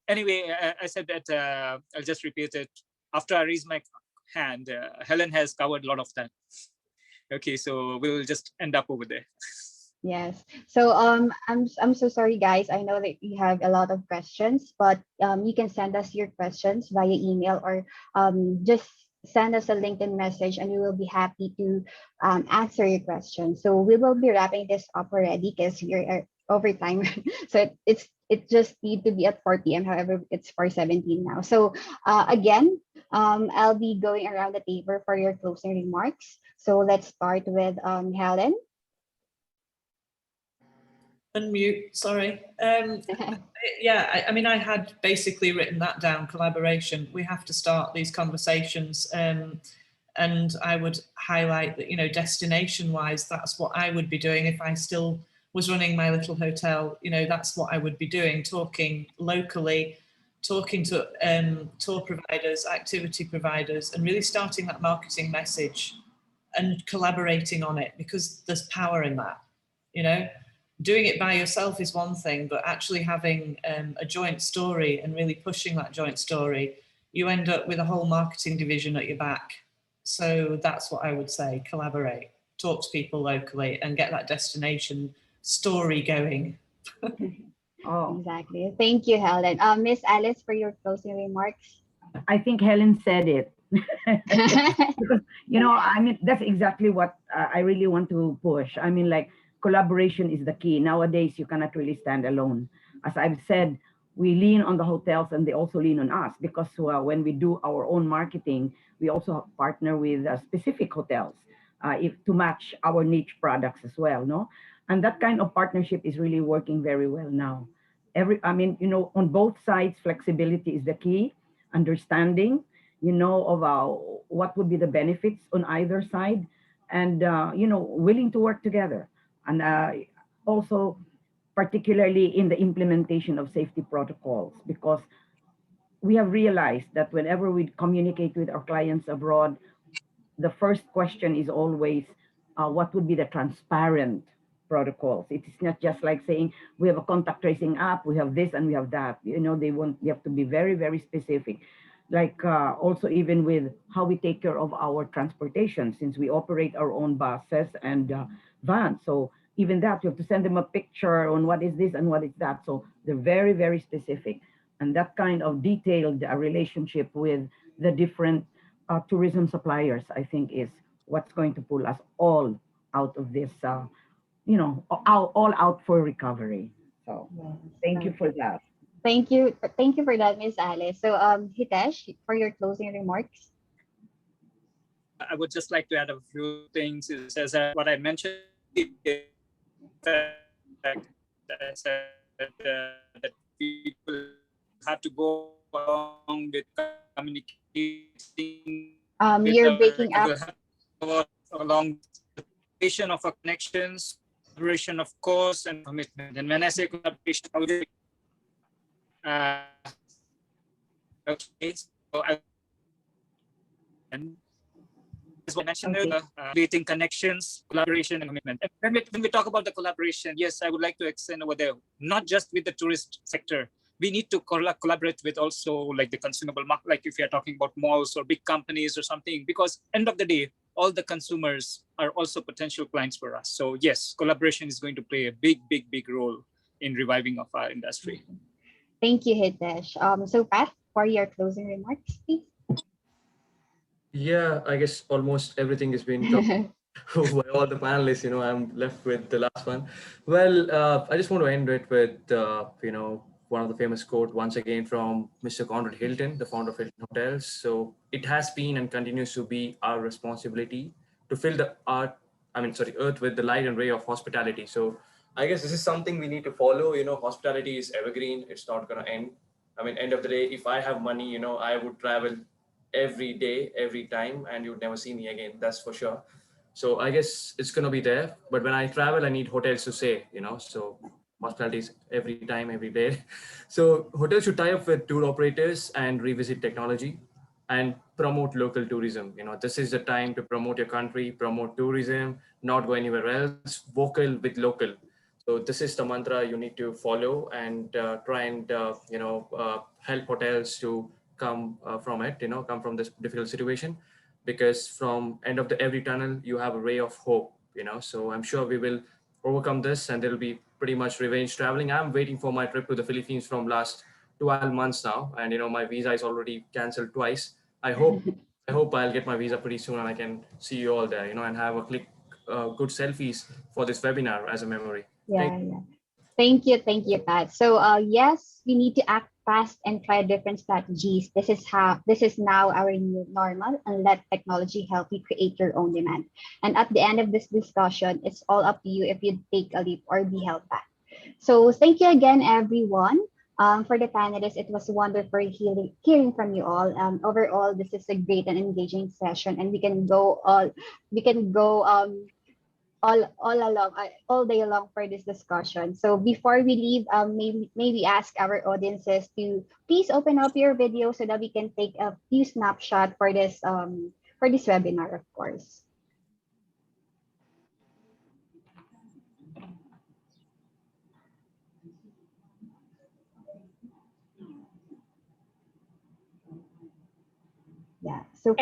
Anyway, I said that I'll just repeat it. After I raised my hand, Helen has covered a lot of that. Okay, so we'll just end up over there. Yes. So I'm so sorry, guys. I know that you have a lot of questions, but you can send us your questions via email or just send us a LinkedIn message, and we will be happy to answer your questions. So we will be wrapping this up already because you're over time. So it just need to be at 4 p.m. However, it's 4:17 now. So again, I'll be going around the table for your closing remarks. So let's start with Helen. Unmute, sorry. Yeah, I mean, I had basically written that down, collaboration. We have to start these conversations. And I would highlight that, you know, destination-wise, that's what I would be doing if I still was running my little hotel. You know, that's what I would be doing, talking locally, talking to tour providers, activity providers, and really starting that marketing message and collaborating on it, because there's power in that, you know. Doing it by yourself is one thing, but actually having a joint story and really pushing that joint story, you end up with a whole marketing division at your back. So that's what I would say, collaborate, talk to people locally and get that destination story going. Exactly. Thank you, Helen. Miss Alice, for your closing remarks. I think Helen said it. Because, you know, I mean, that's exactly what I really want to push. I mean, like, collaboration is the key. Nowadays, you cannot really stand alone. As I've said, we lean on the hotels and they also lean on us, because when we do our own marketing, we also partner with specific hotels to match our niche products as well, no? And that kind of partnership is really working very well now. I mean, you know, on both sides, flexibility is the key, understanding, you know, of what would be the benefits on either side, and, you know, willing to work together. And also, particularly in the implementation of safety protocols, because we have realized that whenever we communicate with our clients abroad, the first question is always, what would be the transparent protocols. It is not just like saying we have a contact tracing app, we have this and we have that. They want you have to be very, very specific. Like also even with how we take care of our transportation, since we operate our own buses and vans. So even that, you have to send them a picture on what is this and what is that. So they're very, very specific. And that kind of detailed relationship with the different tourism suppliers, I think, is what's going to pull us all out of this, all out for recovery. So Yes, thank you for perfect. that. Thank you for that, Miss Alice. So, Hitesh, for your closing remarks. I would just like to add a few things. Is as what I mentioned, I said that people have to go along with communicating with You're our breaking up. will have to go along the creation of our connections, collaboration of course, and commitment. And when I say collaboration, I would uh, okay, so I and as what I mentioned Okay. earlier, creating connections, collaboration, and commitment. And when we talk about the collaboration, yes, I would like to extend over there, not just with the tourist sector. We need to collaborate with also like the consumable market, like if you're talking about malls or big companies or something, because end of the day, all the consumers are also potential clients for us. So yes, collaboration is going to play a big, big, big role in reviving of our industry. Thank you, Hitesh. So, Pat, for your closing remarks, please. Yeah, I guess almost everything has been covered by all the panelists. I'm left with the last one. Well, I just want to end it with, one of the famous quote once again from Mr. Conrad Hilton, the founder of Hilton Hotels. So it has been and continues to be our responsibility to fill the earth with the light and ray of hospitality. So I guess this is something we need to follow. Hospitality is evergreen. It's not going to end. End of the day, if I have money, I would travel every day, every time, and you'd never see me again. That's for sure. So I guess it's gonna be there. But when I travel, I need hotels to stay. So hospitality is every time, every day. So hotels should tie up with tour operators and revisit technology and promote local tourism. This is the time to promote your country, promote tourism, not go anywhere else, vocal with local. So this is the mantra you need to follow and try and help hotels to come from this difficult situation, because from end of the every tunnel you have a ray of hope. So I'm sure we will overcome this, and there will be pretty much revenge traveling. I'm waiting for my trip to the Philippines from last 12 months now, and my visa is already canceled twice. I hope I'll get my visa pretty soon and I can see you all there, and have a click good selfies for this webinar as a memory. Thank Yeah, yeah. Thank you, Pat. So, yes, we need to act fast and try different strategies. This is now our new normal, and let technology help you create your own demand. And at the end of this discussion, it's all up to you if you take a leap or be held back. So, thank you again, everyone. For the panelists, it was wonderful hearing from you all. Overall, this is a great and engaging session, and we can go all along all day long for this discussion. So before we leave, maybe ask our audiences to please open up your video so that we can take a few snapshot for this webinar, of course. Yeah. So for